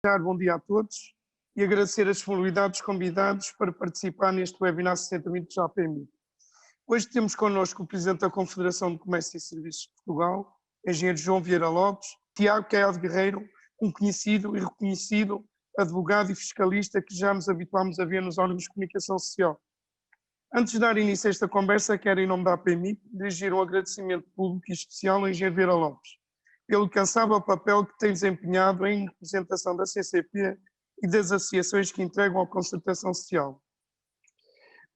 Bom dia a todos e agradecer a disponibilidade dos convidados para participar neste webinar 60 minutos da APMI. Hoje temos connosco o Presidente da Confederação de Comércio e Serviços de Portugal, Engenheiro João Vieira Lopes, Tiago Caiado Guerreiro, um conhecido e reconhecido advogado e fiscalista que já nos habituámos a ver nos órgãos de comunicação social. Antes de dar início a esta conversa, quero, em nome da APMI, dirigir um agradecimento público e especial ao Engenheiro Vieira Lopes, pelo incansável papel que tem desempenhado em representação da CCP e das associações que entregam a concertação social.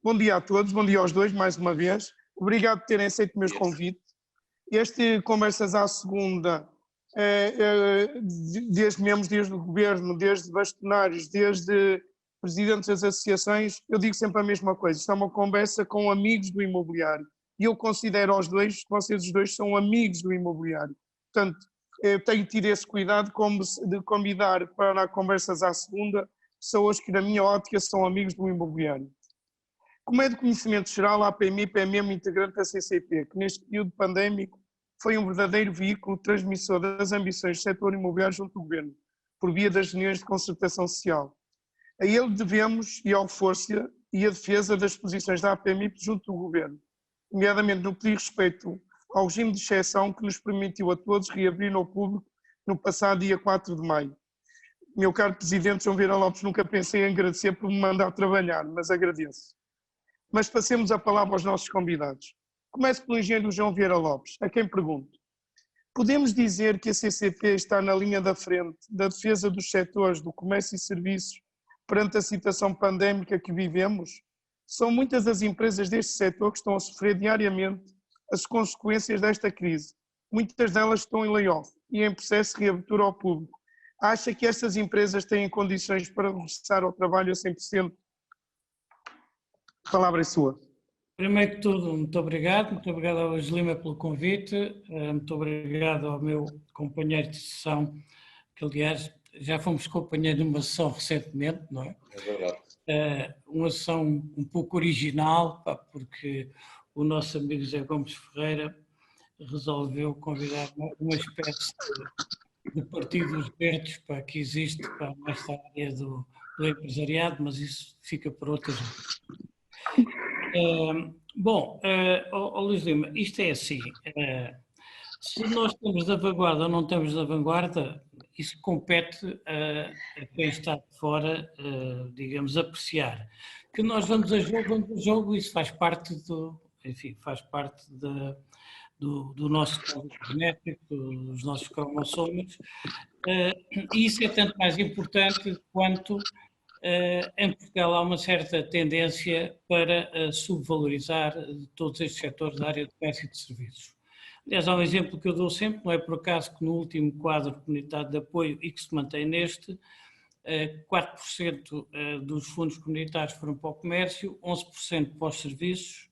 Bom dia a todos, bom dia aos dois, mais uma vez. Obrigado por terem aceito o meu convite. Este Conversas à Segunda, desde membros, desde o governo, desde bastonários, desde presidentes das associações, eu digo sempre a mesma coisa, isto é uma conversa com amigos do imobiliário. E eu considero aos dois, que vocês os dois são amigos do imobiliário. Portanto, eu tenho tido esse cuidado de convidar para Conversas à Segunda pessoas que, na minha ótica, são amigos do imobiliário. Como é de conhecimento geral, a APMI é membro integrante da CCP, que neste período pandémico foi um verdadeiro veículo transmissor das ambições do setor imobiliário junto do Governo, por via das reuniões de concertação social. A ele devemos e ao força e a defesa das posições da APMI junto do Governo, nomeadamente no que diz respeito ao regime de exceção que nos permitiu a todos reabrir ao público no passado dia 4 de maio. Meu caro Presidente João Vieira Lopes, nunca pensei em agradecer por me mandar trabalhar, mas agradeço. Mas passemos a palavra aos nossos convidados. Começo pelo Engenheiro João Vieira Lopes, a quem pergunto. Podemos dizer que a CCP está na linha da frente da defesa dos setores do comércio e serviços perante a situação pandémica que vivemos? São muitas as empresas deste setor que estão a sofrer diariamente as consequências desta crise. Muitas delas estão em layoff e em processo de reabertura ao público. Acha que estas empresas têm condições para regressar ao trabalho a 100%? A palavra é sua. Primeiro de tudo, muito obrigado ao Lima pelo convite, muito obrigado ao meu companheiro de sessão, que aliás já fomos companheiros de uma sessão recentemente, não é? É verdade. Uma sessão um pouco original, porque o nosso amigo José Gomes Ferreira resolveu convidar uma espécie de partidos verdes que existe nesta área do empresariado, mas isso fica por outras vezes. Luís Lima, isto é assim, se nós estamos da vanguarda ou não estamos da vanguarda, isso compete a quem está de fora, digamos, apreciar. Que nós vamos a jogo, isso faz parte do nosso código genético, dos nossos cromossomos, e isso é tanto mais importante quanto em Portugal há uma certa tendência para subvalorizar todos estes setores da área de comércio e de serviços. Aliás, há um exemplo que eu dou sempre, não é por acaso que no último quadro comunitário de apoio e que se mantém neste, 4% dos fundos comunitários foram para o comércio, 11% para os serviços,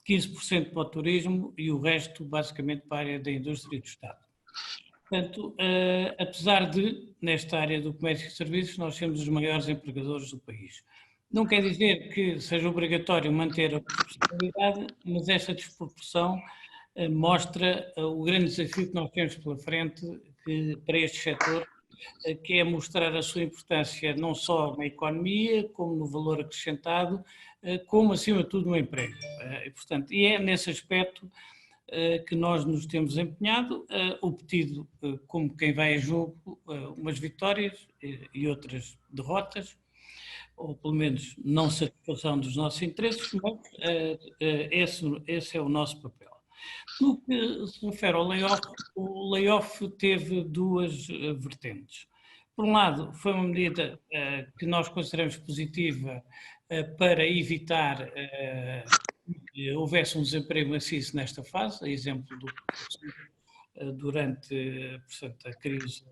15% para o turismo e o resto basicamente para a área da indústria e do Estado. Portanto, apesar de, nesta área do comércio e serviços, nós sermos os maiores empregadores do país. Não quer dizer que seja obrigatório manter a proporcionalidade, mas esta desproporção mostra o grande desafio que nós temos pela frente para este setor, que é mostrar a sua importância não só na economia, como no valor acrescentado, como acima de tudo no emprego. E é nesse aspecto que nós nos temos empenhado, obtido, como quem vai a jogo, umas vitórias e outras derrotas, ou pelo menos não satisfação dos nossos interesses, mas esse é o nosso papel. No que se refere ao layoff, o layoff teve duas vertentes. Por um lado, foi uma medida que nós consideramos positiva para evitar que houvesse um desemprego maciço nesta fase, a exemplo do que durante, portanto, a crise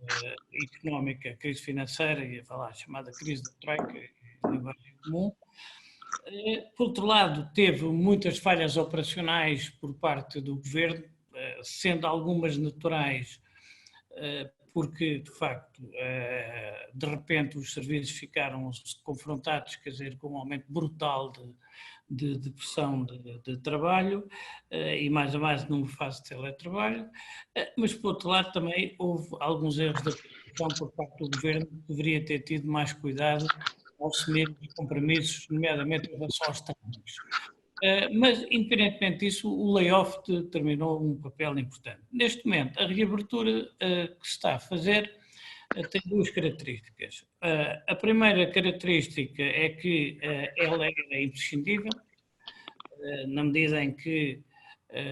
económica, a crise financeira e a chamada crise da Troika, em linguagem comum. Por outro lado, teve muitas falhas operacionais por parte do Governo, sendo algumas naturais, porque, de facto, de repente os serviços ficaram confrontados, quer dizer, com um aumento brutal de pressão de trabalho e mais a mais numa fase de teletrabalho, mas por outro lado também houve alguns erros da comunicação por parte do Governo que deveria ter tido mais cuidado ao assumir os compromissos, nomeadamente em relação aos términos. Mas, independentemente disso, o layoff determinou um papel importante. Neste momento, a reabertura que se está a fazer tem duas características. A primeira característica é que ela é imprescindível, na medida em que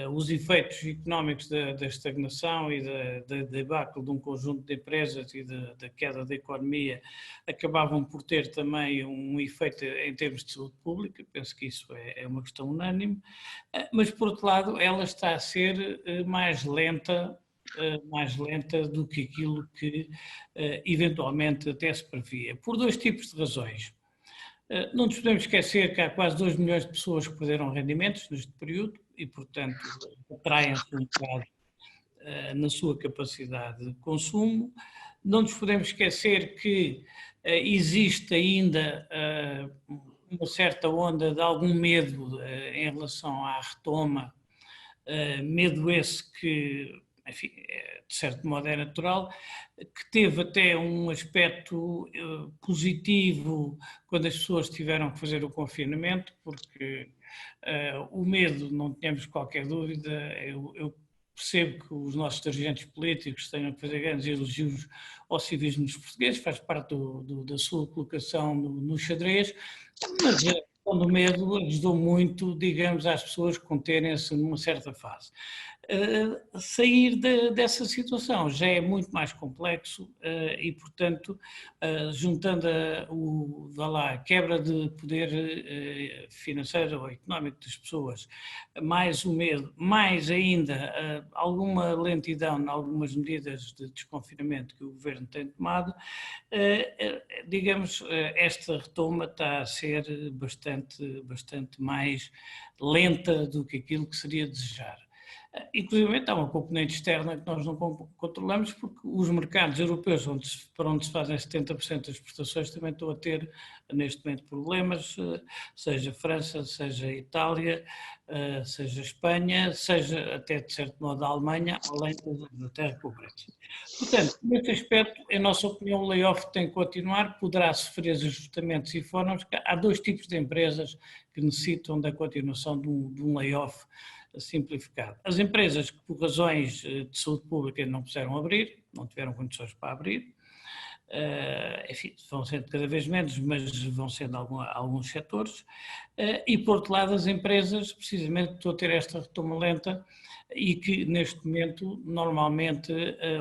os efeitos económicos da estagnação e da debacle de um conjunto de empresas e da queda da economia acabavam por ter também um efeito em termos de saúde pública, penso que isso é uma questão unânime, mas por outro lado ela está a ser mais lenta do que aquilo que eventualmente até se previa, por dois tipos de razões. Não nos podemos esquecer que há quase 2 milhões de pessoas que perderam rendimentos neste período e, portanto, atraem-se um bocado na sua capacidade de consumo. Não nos podemos esquecer que existe ainda uma certa onda de algum medo em relação à retoma, medo esse que, enfim, de certo modo é natural, que teve até um aspecto positivo quando as pessoas tiveram que fazer o confinamento, porque o medo, não tínhamos qualquer dúvida, eu percebo que os nossos dirigentes políticos tenham que fazer grandes elogios ao civismo dos portugueses, faz parte da sua colocação no xadrez, mas a questão do medo ajudou muito, digamos, às pessoas conterem-se numa certa fase. Sair dessa situação já é muito mais complexo e, portanto, juntando a quebra de poder financeiro ou económico das pessoas, mais o medo, mais ainda alguma lentidão em algumas medidas de desconfinamento que o Governo tem tomado, digamos, esta retoma está a ser bastante mais lenta do que aquilo que seria desejar. Inclusive, há uma componente externa que nós não controlamos, porque os mercados europeus, para onde se fazem 70% das exportações, também estão a ter, neste momento, problemas, seja França, seja Itália, seja Espanha, seja até, de certo modo, a Alemanha, além da Inglaterra com o Brexit. Portanto, neste aspecto, em nossa opinião, o layoff tem que continuar, poderá sofrer ajustamentos e formas. Há dois tipos de empresas que necessitam da continuação de um layoff simplificado. As empresas que por razões de saúde pública não puderam abrir, não tiveram condições para abrir, enfim, vão sendo cada vez menos, mas vão sendo alguns setores, e por outro lado as empresas precisamente estão a ter esta retoma lenta e que neste momento normalmente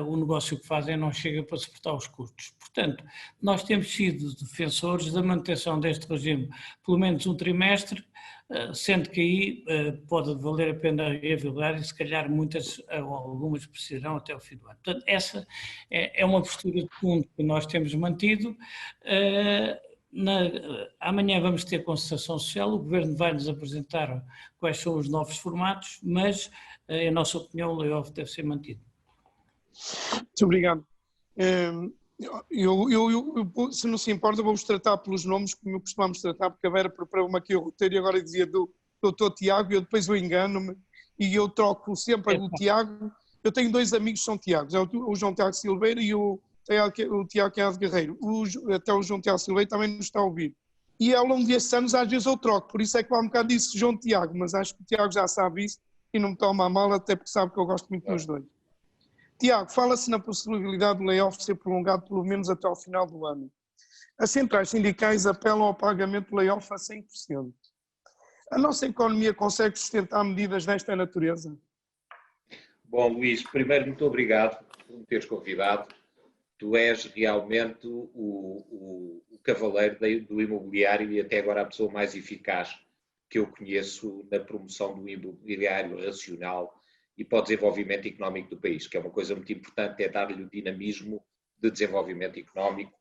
o negócio que fazem não chega para suportar os custos. Portanto, nós temos sido defensores da manutenção deste regime pelo menos um trimestre, sendo que aí pode valer a pena reavaliar e se calhar muitas ou algumas precisarão até o fim do ano. Portanto, essa é uma postura de fundo que nós temos mantido. Amanhã vamos ter concertação social, o Governo vai nos apresentar quais são os novos formatos, mas, em nossa opinião, o layoff deve ser mantido. Muito obrigado. Se não se importa, vou-vos tratar pelos nomes como costumamos tratar, porque a Vera preparou-me aqui o roteiro e agora dizia do Dr. Tiago, e eu depois eu engano-me e eu troco sempre o Tiago. Eu tenho dois amigos que são Tiagos, é o João Tiago Silveira e o Tiago Queiroz Guerreiro. Até o João Tiago Silveira também nos está a ouvir. E ao longo destes anos às vezes eu troco, por isso é que há um bocado disse João Tiago, mas acho que o Tiago já sabe isso e não me toma a mal, até porque sabe que eu gosto muito dos dois. Tiago, fala-se na possibilidade do layoff ser prolongado pelo menos até ao final do ano. As centrais sindicais apelam ao pagamento do layoff a 100%. A nossa economia consegue sustentar medidas desta natureza? Bom, Luís, primeiro, muito obrigado por me teres convidado. Tu és realmente o cavaleiro do imobiliário e até agora a pessoa mais eficaz que eu conheço na promoção do imobiliário racional e para o desenvolvimento económico do país, que é uma coisa muito importante, é dar-lhe o dinamismo de desenvolvimento económico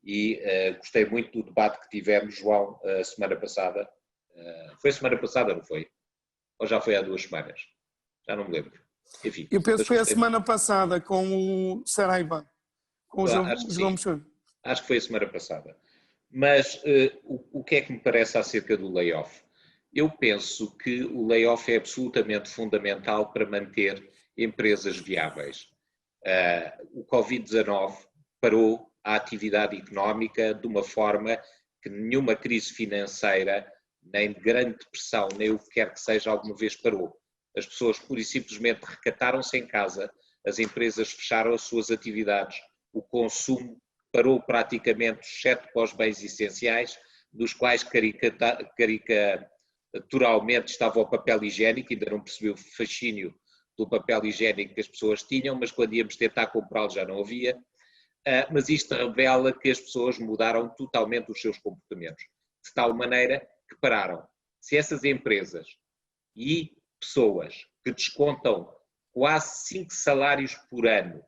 e gostei muito do debate que tivemos, João, a semana passada. Foi a semana passada, não foi? Ou já foi há 2 semanas? Já não me lembro. Enfim, eu penso que foi a semana passada com o Saraiva, com o João Mexer. Acho que foi a semana passada. Mas o que é que me parece acerca do layoff? Eu penso que o layoff é absolutamente fundamental para manter empresas viáveis. O Covid-19 parou a atividade económica de uma forma que nenhuma crise financeira, nem de grande depressão, nem o que quer que seja, alguma vez parou. As pessoas pura e simplesmente recataram-se em casa, as empresas fecharam as suas atividades, o consumo parou praticamente, exceto para os bens essenciais, dos quais caricatural estava o papel higiênico, ainda não percebi o fascínio do papel higiênico que as pessoas tinham, mas quando íamos tentar comprá-lo já não havia. Mas isto revela que as pessoas mudaram totalmente os seus comportamentos, de tal maneira que pararam. Se essas empresas e pessoas que descontam quase 5 salários por ano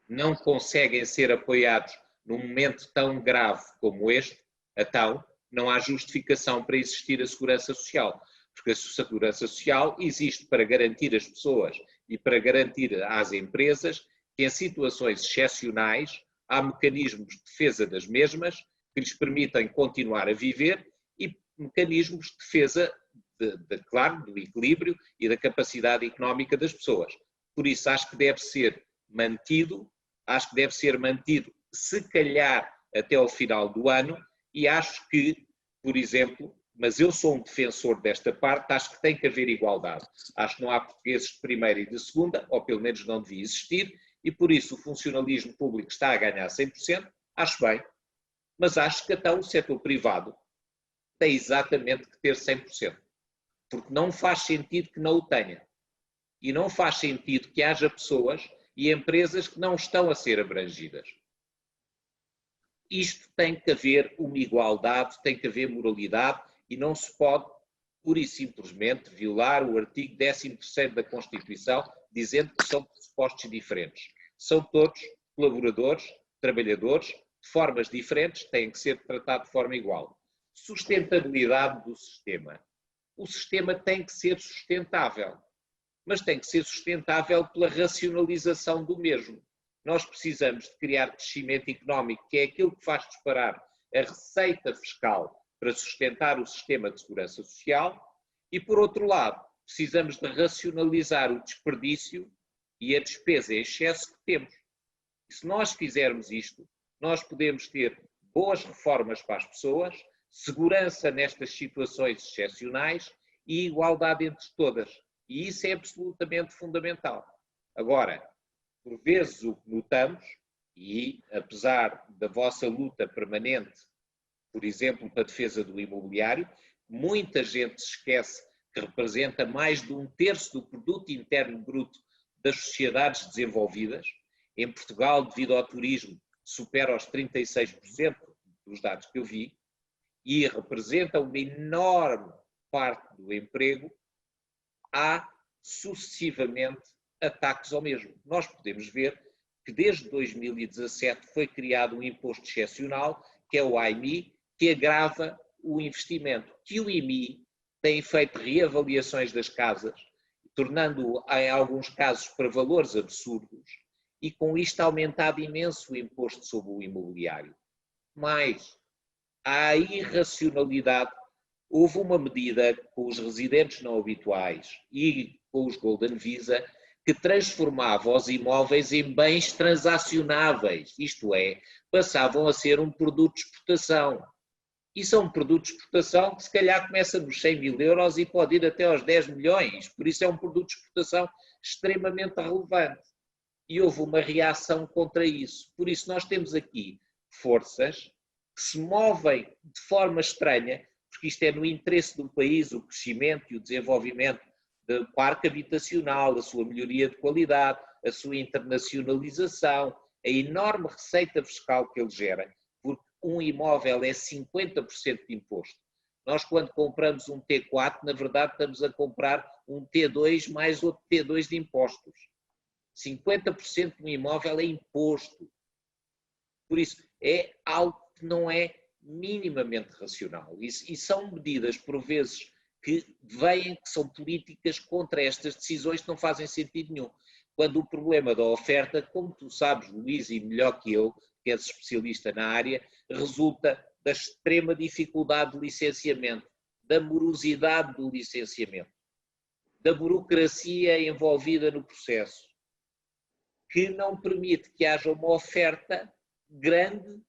não conseguem ser apoiados num momento tão grave como este, então não há justificação para existir a segurança social, porque a segurança social existe para garantir as pessoas e para garantir às empresas que em situações excepcionais há mecanismos de defesa das mesmas que lhes permitem continuar a viver e mecanismos de defesa, claro, do equilíbrio e da capacidade económica das pessoas. Por isso acho que deve ser mantido, se calhar até ao final do ano, e acho que, por exemplo, mas eu sou um defensor desta parte, acho que tem que haver igualdade. Acho que não há portugueses de primeira e de segunda, ou pelo menos não devia existir, e por isso o funcionalismo público está a ganhar 100%, acho bem, mas acho que até o setor privado tem exatamente que ter 100%, porque não faz sentido que não o tenha. E não faz sentido que haja pessoas e empresas que não estão a ser abrangidas. Isto tem que haver uma igualdade, tem que haver moralidade e não se pode, pura e simplesmente, violar o artigo 13º da Constituição, dizendo que são pressupostos diferentes. São todos colaboradores, trabalhadores, de formas diferentes, têm que ser tratados de forma igual. Sustentabilidade do sistema. O sistema tem que ser sustentável, mas tem que ser sustentável pela racionalização do mesmo. Nós precisamos de criar crescimento económico, que é aquilo que faz disparar a receita fiscal para sustentar o sistema de segurança social, e, por outro lado, precisamos de racionalizar o desperdício e a despesa em excesso que temos. E se nós fizermos isto, nós podemos ter boas reformas para as pessoas, segurança nestas situações excepcionais e igualdade entre todas. E isso é absolutamente fundamental. Agora, por vezes o que notamos, e apesar da vossa luta permanente, por exemplo, para a defesa do imobiliário, muita gente se esquece que representa mais de 1/3 do produto interno bruto das sociedades desenvolvidas. Em Portugal, devido ao turismo, supera os 36% dos dados que eu vi e representa uma enorme parte do emprego. Há sucessivamente ataques ao mesmo. Nós podemos ver que desde 2017 foi criado um imposto excepcional, que é o IMI, que agrava o investimento, que o IMI tem feito reavaliações das casas, tornando-o, em alguns casos, para valores absurdos, e com isto aumentado imenso o imposto sobre o imobiliário. Mas há irracionalidade. Houve uma medida com os residentes não habituais e com os Golden Visa que transformava os imóveis em bens transacionáveis, isto é, passavam a ser um produto de exportação. E são produtos de exportação que se calhar começa nos 100 mil euros e pode ir até aos 10 milhões, por isso é um produto de exportação extremamente relevante. E houve uma reação contra isso. Por isso nós temos aqui forças que se movem de forma estranha, porque isto é no interesse do país, o crescimento e o desenvolvimento do parque habitacional, a sua melhoria de qualidade, a sua internacionalização, a enorme receita fiscal que ele gera, porque um imóvel é 50% de imposto. Nós, quando compramos um T4, na verdade estamos a comprar um T2 mais outro T2 de impostos. 50% de um imóvel é imposto. Por isso, é algo que não é minimamente racional. E são medidas, por vezes, que vêm, que são políticas contra estas decisões que não fazem sentido nenhum. Quando o problema da oferta, como tu sabes, Luís, e melhor que eu, que és especialista na área, resulta da extrema dificuldade de licenciamento, da morosidade do licenciamento, da burocracia envolvida no processo, que não permite que haja uma oferta grande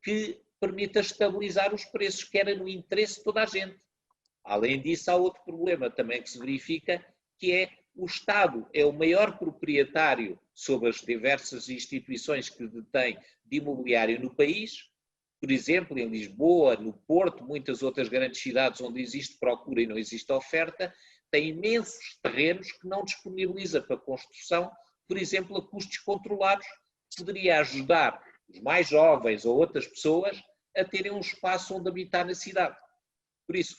que permita estabilizar os preços, que era no interesse de toda a gente. Além disso, há outro problema também que se verifica, que é o Estado é o maior proprietário sobre as diversas instituições que detém de imobiliário no país. Por exemplo, em Lisboa, no Porto, muitas outras grandes cidades onde existe procura e não existe oferta, tem imensos terrenos que não disponibiliza para construção, por exemplo, a custos controlados, poderia ajudar os mais jovens ou outras pessoas a terem um espaço onde habitar na cidade. Por isso,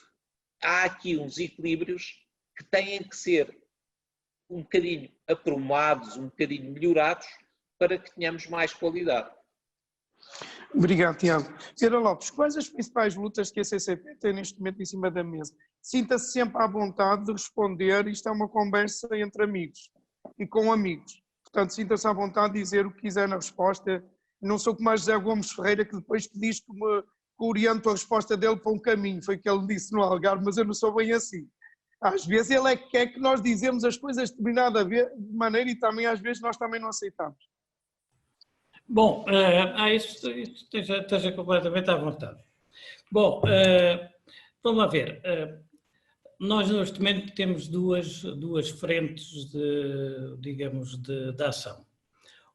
há aqui uns equilíbrios que têm que ser um bocadinho aprumados, um bocadinho melhorados, para que tenhamos mais qualidade. Obrigado, Tiago. Sra. Lopes, quais as principais lutas que a CCP tem neste momento em cima da mesa? Sinta-se sempre à vontade de responder, isto é uma conversa entre amigos e com amigos. Portanto, sinta-se à vontade de dizer o que quiser na resposta. Não sou como a José Gomes Ferreira, que depois te diz que oriento a resposta dele para um caminho, foi o que ele disse no Algarve, mas eu não sou bem assim. Às vezes ele é que quer que nós dizemos as coisas de determinada maneira e também às vezes nós também não aceitamos. Bom, isso esteja completamente à vontade. Bom, vamos lá ver. Nós neste momento temos duas frentes de ação.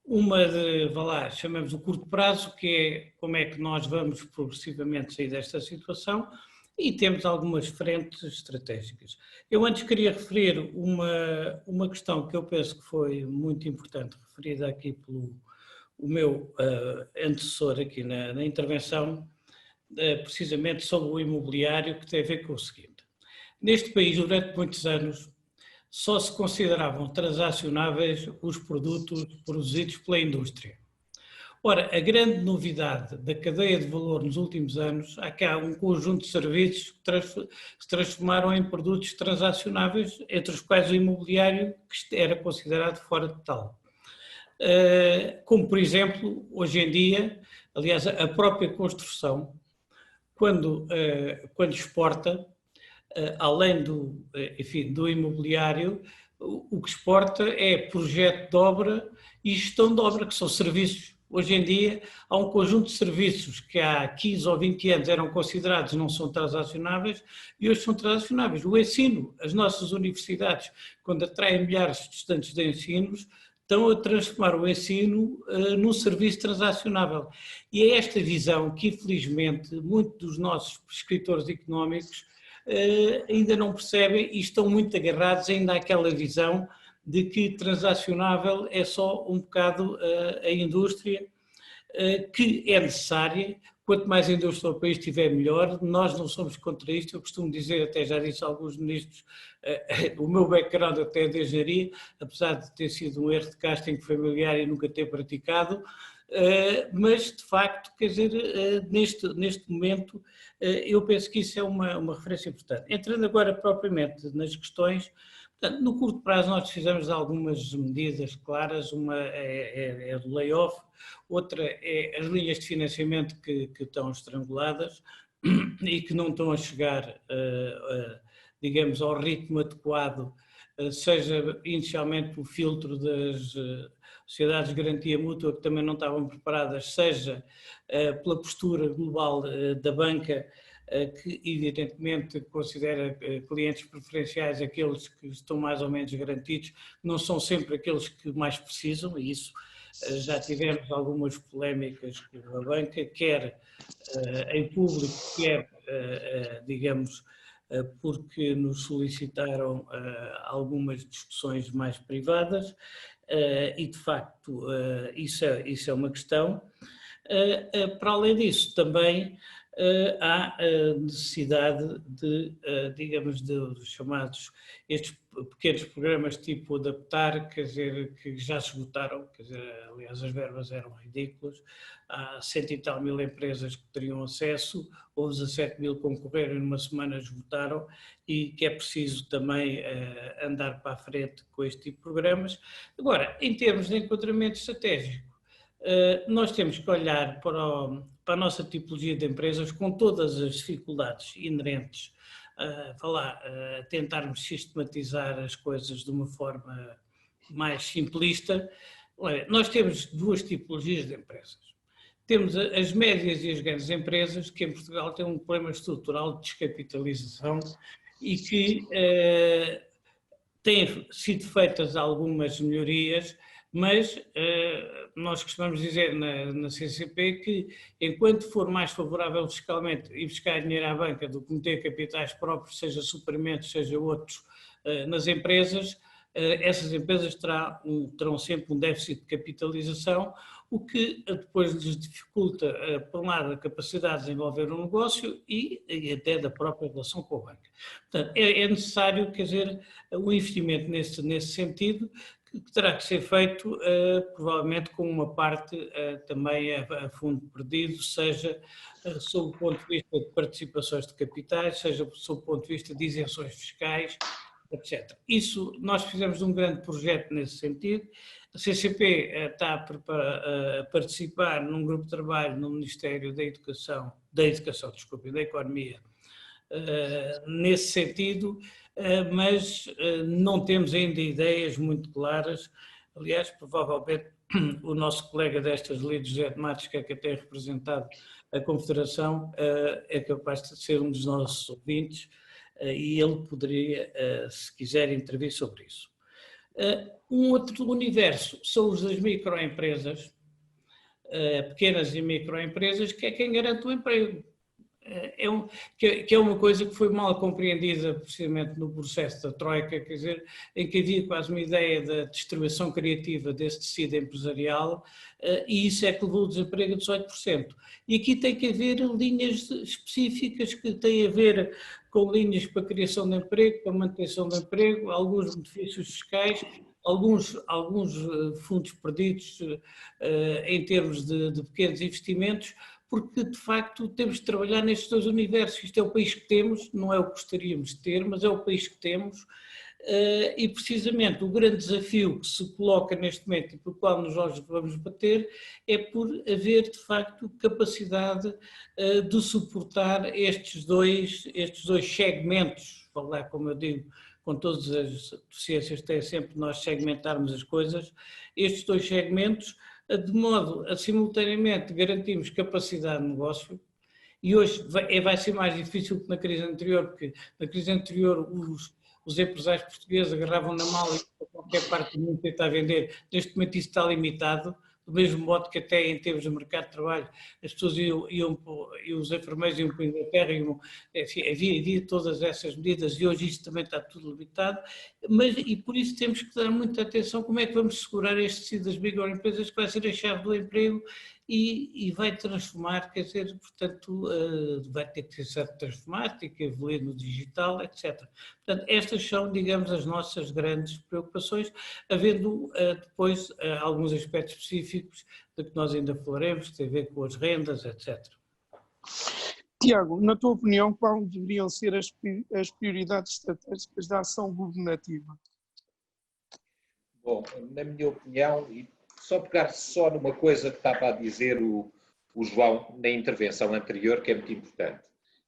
Uma vá lá, chamamos o curto prazo, que é como é que nós vamos progressivamente sair desta situação, e temos algumas frentes estratégicas. Eu antes queria referir uma questão que eu penso que foi muito importante, referida aqui pelo meu antecessor aqui na intervenção, precisamente sobre o imobiliário, que tem a ver com o seguinte. Neste país, durante muitos anos, só se consideravam transacionáveis os produtos produzidos pela indústria. Ora, a grande novidade da cadeia de valor nos últimos anos é que há um conjunto de serviços que se transformaram em produtos transacionáveis, entre os quais o imobiliário, que era considerado fora de tal. Como, por exemplo, hoje em dia, aliás, a própria construção, quando exporta, além do imobiliário, o que exporta é projeto de obra e gestão de obra, que são serviços. Hoje em dia há um conjunto de serviços que há 15 ou 20 anos eram considerados não são transacionáveis e hoje são transacionáveis. O ensino, as nossas universidades, quando atraem milhares de estudantes de ensinos, estão a transformar o ensino num serviço transacionável. E é esta visão que, infelizmente, muitos dos nossos escritores económicos ainda não percebem e estão muito agarrados ainda àquela visão de que transacionável é só um bocado a indústria, que é necessária. Quanto mais indústria o país tiver, melhor. Nós não somos contra isto. Eu costumo dizer, até já disse a alguns ministros, o meu background até é de engenharia, apesar de ter sido um erro de casting familiar e nunca ter praticado, mas de facto, quer dizer, neste momento, eu penso que isso é uma referência importante. Entrando agora propriamente nas questões, portanto, no curto prazo nós fizemos algumas medidas claras, uma é do layoff, outra é as linhas de financiamento que estão estranguladas e que não estão a chegar, digamos, ao ritmo adequado, seja inicialmente o filtro das sociedades de garantia mútua, que também não estavam preparadas, seja pela postura global da banca, que evidentemente considera clientes preferenciais aqueles que estão mais ou menos garantidos, não são sempre aqueles que mais precisam, e isso já tivemos algumas polémicas com a banca, quer em público, quer, digamos, porque nos solicitaram algumas discussões mais privadas, e de facto isso é uma questão. Para além disso, também há a necessidade de, digamos, dos chamados, estes pequenos programas tipo Adaptar, quer dizer, que já se esgotaram, quer dizer, aliás as verbas eram ridículas, há 100 e tal mil empresas que teriam acesso, houve 17 mil que concorreram e numa semana esgotaram, e que é preciso também andar para a frente com este tipo de programas. Agora, em termos de enquadramento estratégico, nós temos que olhar para a nossa tipologia de empresas com todas as dificuldades inerentes tentarmos sistematizar as coisas de uma forma mais simplista. Olha, nós temos duas tipologias de empresas. Temos as médias e as grandes empresas, que em Portugal têm um problema estrutural de descapitalização e que têm sido feitas algumas melhorias, mas nós costumamos dizer na CCP que enquanto for mais favorável fiscalmente ir buscar dinheiro à banca do que meter capitais próprios, seja suprimentos, seja outros, nas empresas, essas empresas terão sempre um déficit de capitalização, o que depois lhes dificulta, por um lado, a capacidade de desenvolver um negócio e até da própria relação com a banca. Portanto, é necessário, quer dizer, o investimento nesse sentido, que terá que ser feito, provavelmente, com uma parte também a fundo perdido, seja sob o ponto de vista de participações de capitais, seja sob o ponto de vista de isenções fiscais, etc. Isso, nós fizemos um grande projeto nesse sentido. A CCP está a participar num grupo de trabalho no Ministério da Economia, nesse sentido, mas não temos ainda ideias muito claras. Aliás, provavelmente o nosso colega destas lides, José de Matos, que é que tem representado a Confederação, é capaz de ser um dos nossos ouvintes, e ele poderia, se quiser, intervir sobre isso. Um outro universo são os das microempresas, pequenas e microempresas, que é quem garante o emprego. Que é uma coisa que foi mal compreendida precisamente no processo da Troika, quer dizer, em que havia quase uma ideia da distribuição criativa desse tecido empresarial, e isso é que levou o desemprego a 18%. E aqui tem que haver linhas específicas que têm a ver com linhas para a criação de emprego, para a manutenção de emprego, alguns benefícios fiscais, alguns fundos perdidos em termos de pequenos investimentos, porque de facto temos de trabalhar nestes dois universos. Isto é o país que temos, não é o que gostaríamos de ter, mas é o país que temos, e precisamente o grande desafio que se coloca neste momento e pelo qual nós vamos bater é por haver de facto capacidade de suportar estes dois segmentos, falar como eu digo, com todas as deficiências que têm sempre nós segmentarmos as coisas, estes dois segmentos, de modo a simultaneamente garantirmos capacidade de negócio, e hoje vai ser mais difícil que na crise anterior, porque na crise anterior os empresários portugueses agarravam na mala e para qualquer parte do mundo tentar vender. Neste momento isso está limitado, do mesmo modo que até em termos de mercado de trabalho as pessoas e os enfermeiros iam para a Inglaterra, enfim, havia todas essas medidas e hoje isso também está tudo limitado, e por isso temos que dar muita atenção como é que vamos segurar este tecido das microempresas, que vai ser a chave do emprego e vai transformar, quer dizer, portanto, vai ter que ser transformado, tem que evoluir no digital, etc. Portanto, estas são, digamos, as nossas grandes preocupações, havendo depois alguns aspectos específicos de que nós ainda falaremos, que tem a ver com as rendas, etc. Tiago, na tua opinião, quais deveriam ser as prioridades estratégicas da ação governativa? Bom, na minha opinião, e só pegar só numa coisa que estava a dizer o João na intervenção anterior, que é muito importante,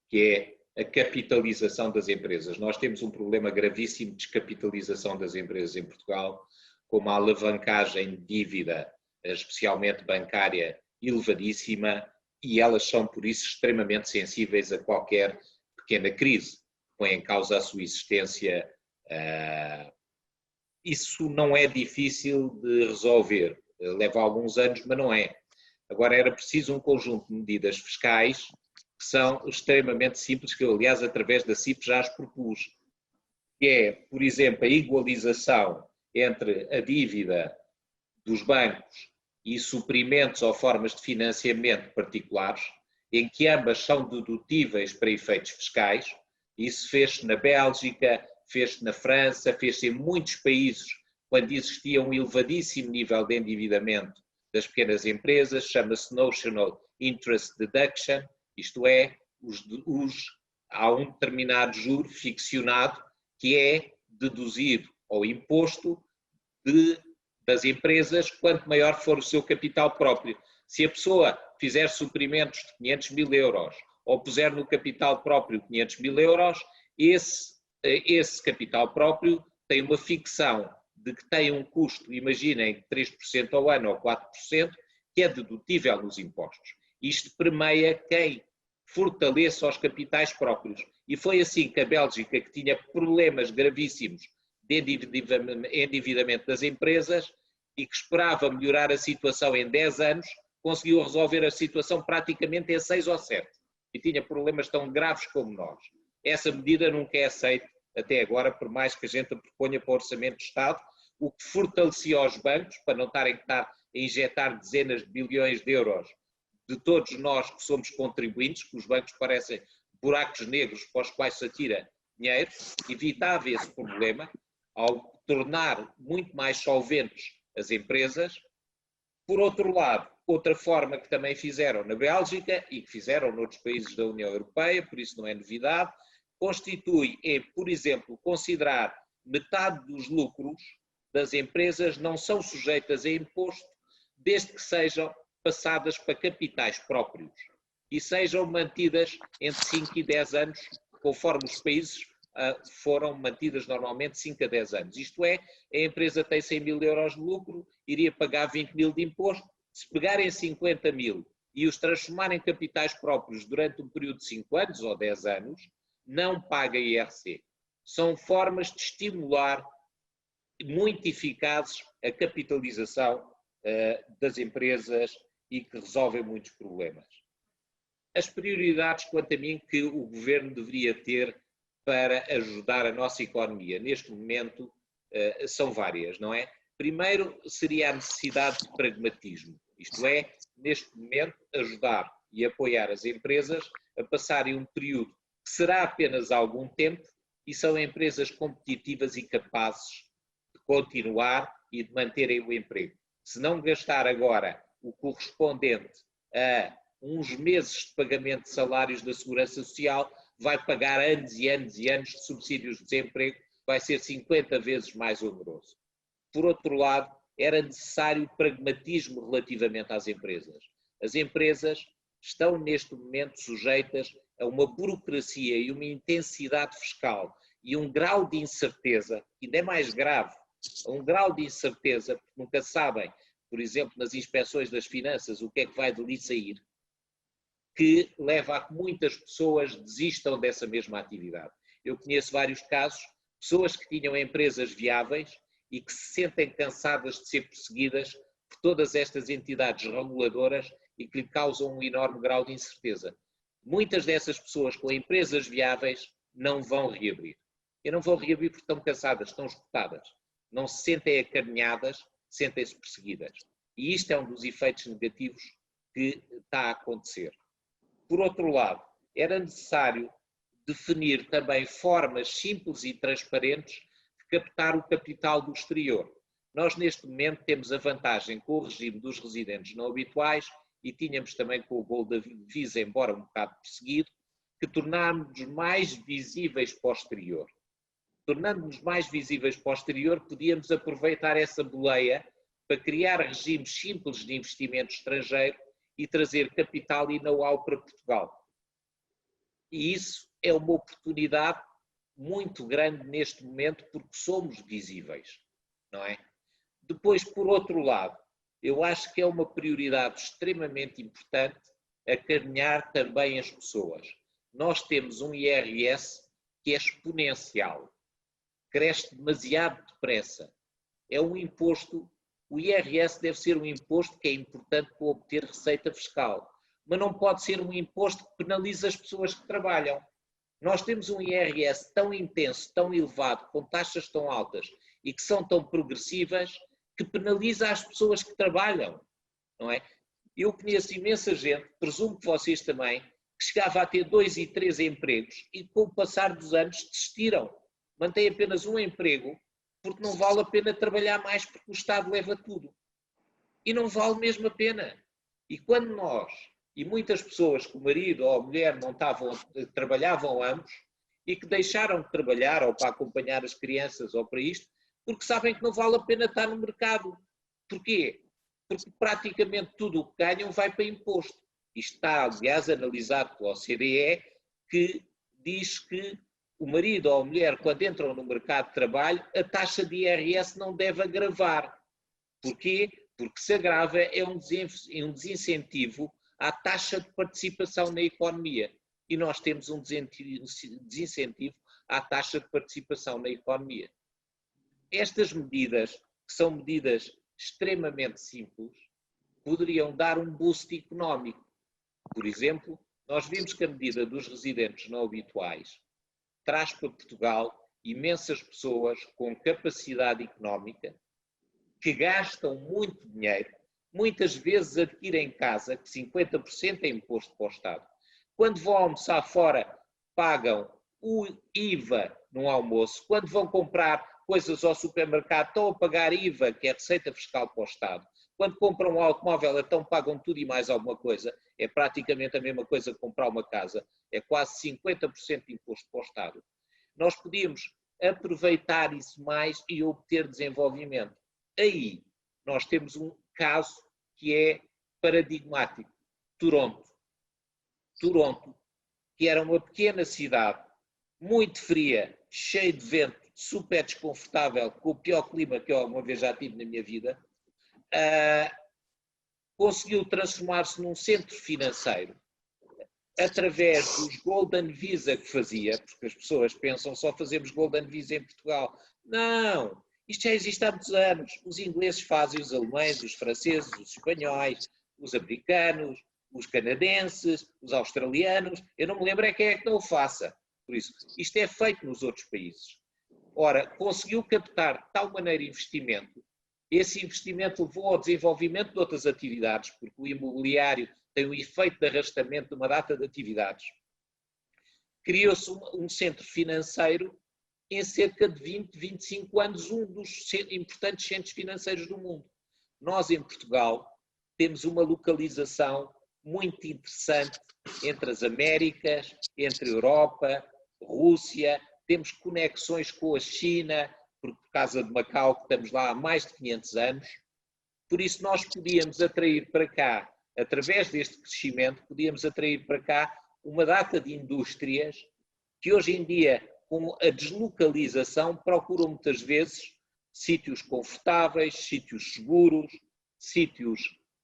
que é a capitalização das empresas. Nós temos um problema gravíssimo de descapitalização das empresas em Portugal, com uma alavancagem de dívida, especialmente bancária, elevadíssima, e elas são, por isso, extremamente sensíveis a qualquer pequena crise, que põe em causa a sua existência. Isso não é difícil de resolver, leva alguns anos, mas não é. Agora era preciso um conjunto de medidas fiscais que são extremamente simples, que eu, aliás, através da CIP já as propus, que é, por exemplo, a igualização entre a dívida dos bancos e suprimentos ou formas de financiamento particulares, em que ambas são dedutíveis para efeitos fiscais. Isso fez-se na Bélgica, fez-se na França, fez-se em muitos países quando existia um elevadíssimo nível de endividamento das pequenas empresas, chama-se Notional Interest Deduction, isto é, há um determinado juro ficcionado que é deduzido ao imposto das empresas quanto maior for o seu capital próprio. Se a pessoa fizer suprimentos de 500 mil euros ou puser no capital próprio 500 mil euros, esse capital próprio tem uma ficção de que tem um custo, imaginem, de 3% ao ano ou 4%, que é dedutível nos impostos. Isto permeia quem fortaleça os capitais próprios. E foi assim que a Bélgica, que tinha problemas gravíssimos de endividamento das empresas e que esperava melhorar a situação em 10 anos, conseguiu resolver a situação praticamente em 6 ou 7. E tinha problemas tão graves como nós. Essa medida nunca é aceita até agora, por mais que a gente a proponha para o Orçamento de Estado, o que fortalecia os bancos, para não terem que estar a injetar dezenas de bilhões de euros de todos nós que somos contribuintes, que os bancos parecem buracos negros para os quais se atira dinheiro, evitava esse problema ao tornar muito mais solventes as empresas. Por outro lado, outra forma que também fizeram na Bélgica e que fizeram noutros países da União Europeia, por isso não é novidade, constitui em, por exemplo, considerar metade dos lucros das empresas não são sujeitas a imposto, desde que sejam passadas para capitais próprios e sejam mantidas entre 5 e 10 anos, conforme os países foram mantidas normalmente 5 a 10 anos. Isto é, a empresa tem 100 mil euros de lucro, iria pagar 20 mil de imposto, se pegarem 50 mil e os transformarem em capitais próprios durante um período de 5 anos ou 10 anos, não paga IRC. São formas de estimular muito eficazes a capitalização das empresas e que resolvem muitos problemas. As prioridades, quanto a mim, que o Governo deveria ter para ajudar a nossa economia neste momento são várias, não é? Primeiro seria a necessidade de pragmatismo, isto é, neste momento, ajudar e apoiar as empresas a passarem um período que será apenas algum tempo e são empresas competitivas e capazes de continuar e de manterem o emprego. Se não gastar agora o correspondente a uns meses de pagamento de salários da Segurança Social, vai pagar anos e anos e anos de subsídios de desemprego, vai ser 50 vezes mais oneroso. Por outro lado, era necessário pragmatismo relativamente às empresas. As empresas estão neste momento sujeitas a uma burocracia e uma intensidade fiscal e um grau de incerteza, ainda é mais grave, um grau de incerteza, porque nunca sabem, por exemplo, nas inspeções das finanças, o que é que vai dali sair, que leva a que muitas pessoas desistam dessa mesma atividade. Eu conheço vários casos, pessoas que tinham empresas viáveis e que se sentem cansadas de ser perseguidas por todas estas entidades reguladoras e que lhe causam um enorme grau de incerteza. Muitas dessas pessoas com empresas viáveis não vão reabrir. E não vão reabrir porque estão cansadas, estão esgotadas. Não se sentem acarinhadas, sentem-se perseguidas. E isto é um dos efeitos negativos que está a acontecer. Por outro lado, era necessário definir também formas simples e transparentes de captar o capital do exterior. Nós, neste momento, temos a vantagem com o regime dos residentes não habituais e tínhamos também com o Golden Visa, embora um bocado perseguido, que tornámos-nos mais visíveis para o exterior. Tornando-nos mais visíveis para o exterior, podíamos aproveitar essa boleia para criar regimes simples de investimento estrangeiro e trazer capital e know-how para Portugal. E isso é uma oportunidade muito grande neste momento porque somos visíveis, não é? Depois, por outro lado, eu acho que é uma prioridade extremamente importante acarinhar também as pessoas. Nós temos um IRS que é exponencial, cresce demasiado depressa. É um imposto, o IRS deve ser um imposto que é importante para obter receita fiscal, mas não pode ser um imposto que penaliza as pessoas que trabalham. Nós temos um IRS tão intenso, tão elevado, com taxas tão altas e que são tão progressivas, que penaliza as pessoas que trabalham, não é? Eu conheço imensa gente, presumo que vocês também, que chegava a ter 2 e 3 empregos e com o passar dos anos desistiram. Mantém apenas um emprego porque não vale a pena trabalhar mais porque o Estado leva tudo. E não vale mesmo a pena. E quando nós, e muitas pessoas que o marido ou a mulher não trabalhavam ambos e que deixaram de trabalhar ou para acompanhar as crianças ou para isto, porque sabem que não vale a pena estar no mercado. Porquê? Porque praticamente tudo o que ganham vai para imposto. Isto está, aliás, analisado pela OCDE, que diz que o marido ou a mulher, quando entram no mercado de trabalho, a taxa de IRS não deve agravar. Porquê? Porque se agrava é um desincentivo à taxa de participação na economia. E nós temos um desincentivo à taxa de participação na economia. Estas medidas, que são medidas extremamente simples, poderiam dar um boost económico. Por exemplo, nós vimos que a medida dos residentes não habituais traz para Portugal imensas pessoas com capacidade económica que gastam muito dinheiro, muitas vezes adquirem casa, que 50% é imposto para o Estado. Quando vão almoçar fora, pagam o IVA no almoço. Quando vão comprar coisas ao supermercado, estão a pagar IVA, que é receita fiscal para o Estado. Quando compram um automóvel, então pagam tudo e mais alguma coisa. É praticamente a mesma coisa que comprar uma casa. É quase 50% de imposto para o Estado. Nós podíamos aproveitar isso mais e obter desenvolvimento. Aí nós temos um caso que é paradigmático. Toronto. Toronto, que era uma pequena cidade, muito fria, cheia de vento, super desconfortável, com o pior clima que eu alguma vez já tive na minha vida, conseguiu transformar-se num centro financeiro através dos Golden Visa que fazia, porque as pessoas pensam só fazemos Golden Visa em Portugal. Não, isto já existe há muitos anos. Os ingleses fazem, os alemães, os franceses, os espanhóis, os americanos, os canadenses, os australianos. Eu não me lembro é quem é que não o faça. Por isso, isto é feito nos outros países. Ora, conseguiu captar de tal maneira investimento, esse investimento levou ao desenvolvimento de outras atividades, porque o imobiliário tem um efeito de arrastamento de uma data de atividades. Criou-se um centro financeiro em cerca de 20, 25 anos, um dos importantes centros financeiros do mundo. Nós, em Portugal, temos uma localização muito interessante entre as Américas, entre a Europa, Rússia, temos conexões com a China, por causa de Macau, que estamos lá há mais de 500 anos. Por isso nós podíamos atrair para cá, através deste crescimento, podíamos atrair para cá uma data de indústrias que hoje em dia, com a deslocalização, procuram muitas vezes sítios confortáveis, sítios seguros, sítios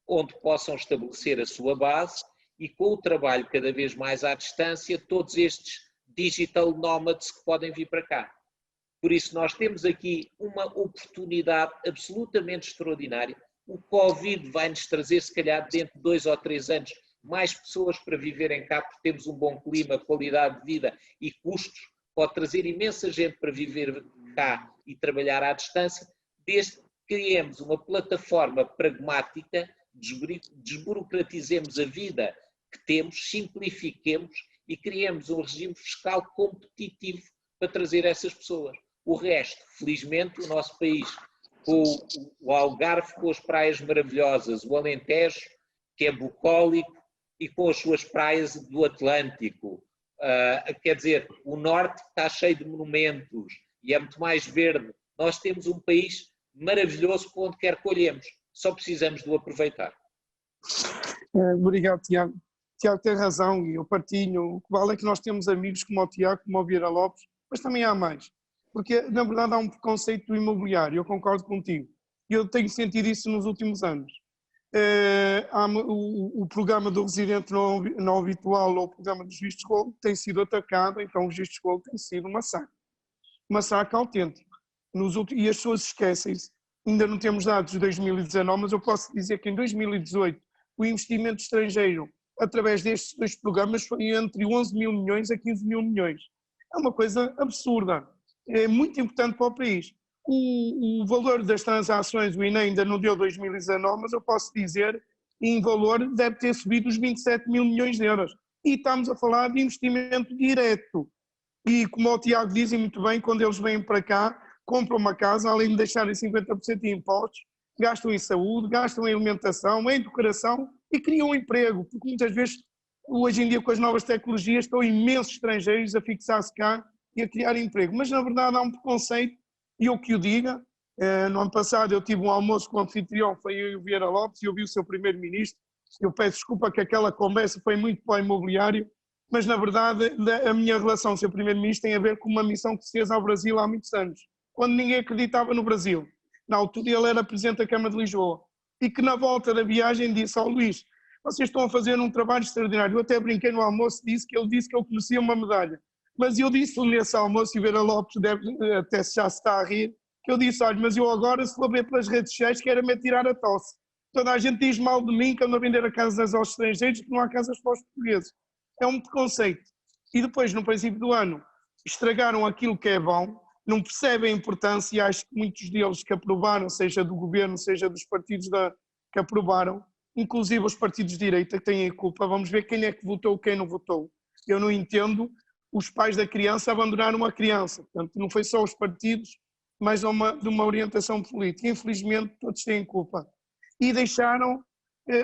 onde possam estabelecer a sua base e com o trabalho cada vez mais à distância, todos estes digital nomads que podem vir para cá. Por isso nós temos aqui uma oportunidade absolutamente extraordinária. O Covid vai-nos trazer, se calhar, dentro de 2 ou 3 anos, mais pessoas para viverem cá, porque temos um bom clima, qualidade de vida e custos. Pode trazer imensa gente para viver cá e trabalhar à distância, desde que criemos uma plataforma pragmática, desburocratizemos a vida que temos, simplifiquemos e criemos um regime fiscal competitivo para trazer essas pessoas. O resto, felizmente, o nosso país, com o Algarve, com as praias maravilhosas, o Alentejo, que é bucólico, e com as suas praias do Atlântico. Quer dizer, o Norte está cheio de monumentos e é muito mais verde. Nós temos um país maravilhoso por onde quer que olhemos. Só precisamos de o aproveitar. Obrigado, Tiago. Tiago tem razão e eu partilho. O que vale é que nós temos amigos como o Tiago, como o Vieira Lopes, mas também há mais. Porque, na verdade, há um preconceito do imobiliário, eu concordo contigo. E eu tenho sentido isso nos últimos anos. Há o programa do residente não habitual ou o programa dos vistos gold tem sido atacado, então os vistos gold têm sido um massacre. Um massacre autêntico. E as pessoas esquecem-se. Ainda não temos dados de 2019, mas eu posso dizer que em 2018 o investimento estrangeiro através destes 2 programas foi entre 11 mil milhões a 15 mil milhões. É uma coisa absurda. É muito importante para o país. O valor das transações, o INE ainda não deu 2019, mas eu posso dizer, em valor, deve ter subido os 27 mil milhões de euros. E estamos a falar de investimento direto. E como o Tiago diz muito bem, quando eles vêm para cá, compram uma casa, além de deixarem 50% de impostos, gastam em saúde, gastam em alimentação, em decoração e criam um emprego. Porque muitas vezes, hoje em dia, com as novas tecnologias, estão imensos estrangeiros a fixar-se cá e a criar emprego. Mas, na verdade, há um preconceito. E eu que o diga, no ano passado eu tive um almoço com o anfitrião, foi eu e o Vieira Lopes, e eu vi o seu primeiro-ministro. Eu peço desculpa que aquela conversa foi muito para o imobiliário, mas na verdade a minha relação com o Sr. Primeiro-Ministro tem a ver com uma missão que se fez ao Brasil há muitos anos, quando ninguém acreditava no Brasil. Na altura ele era Presidente da Câmara de Lisboa e que na volta da viagem disse ao Luís: vocês estão a fazer um trabalho extraordinário. Eu até brinquei no almoço, disse que ele disse que eu merecia uma medalha. Mas eu disse-lhe nesse almoço, e Vera Lopes até já se está a rir, que eu disse: olha, mas eu agora se vou ver pelas redes sociais quero-me tirar a tosse. Toda a gente diz mal de mim que ando a vender a casas aos estrangeiros, que não há casas para os portugueses. É um preconceito. E depois, no princípio do ano, estragaram aquilo que é bom, não percebem a importância, e acho que muitos deles que aprovaram, seja do governo, seja dos partidos que aprovaram, inclusive os partidos de direita que têm a culpa, vamos ver quem é que votou, quem não votou. Eu não entendo os pais da criança abandonaram a criança, portanto não foi só os partidos, mas de uma orientação política. Infelizmente todos têm culpa. E deixaram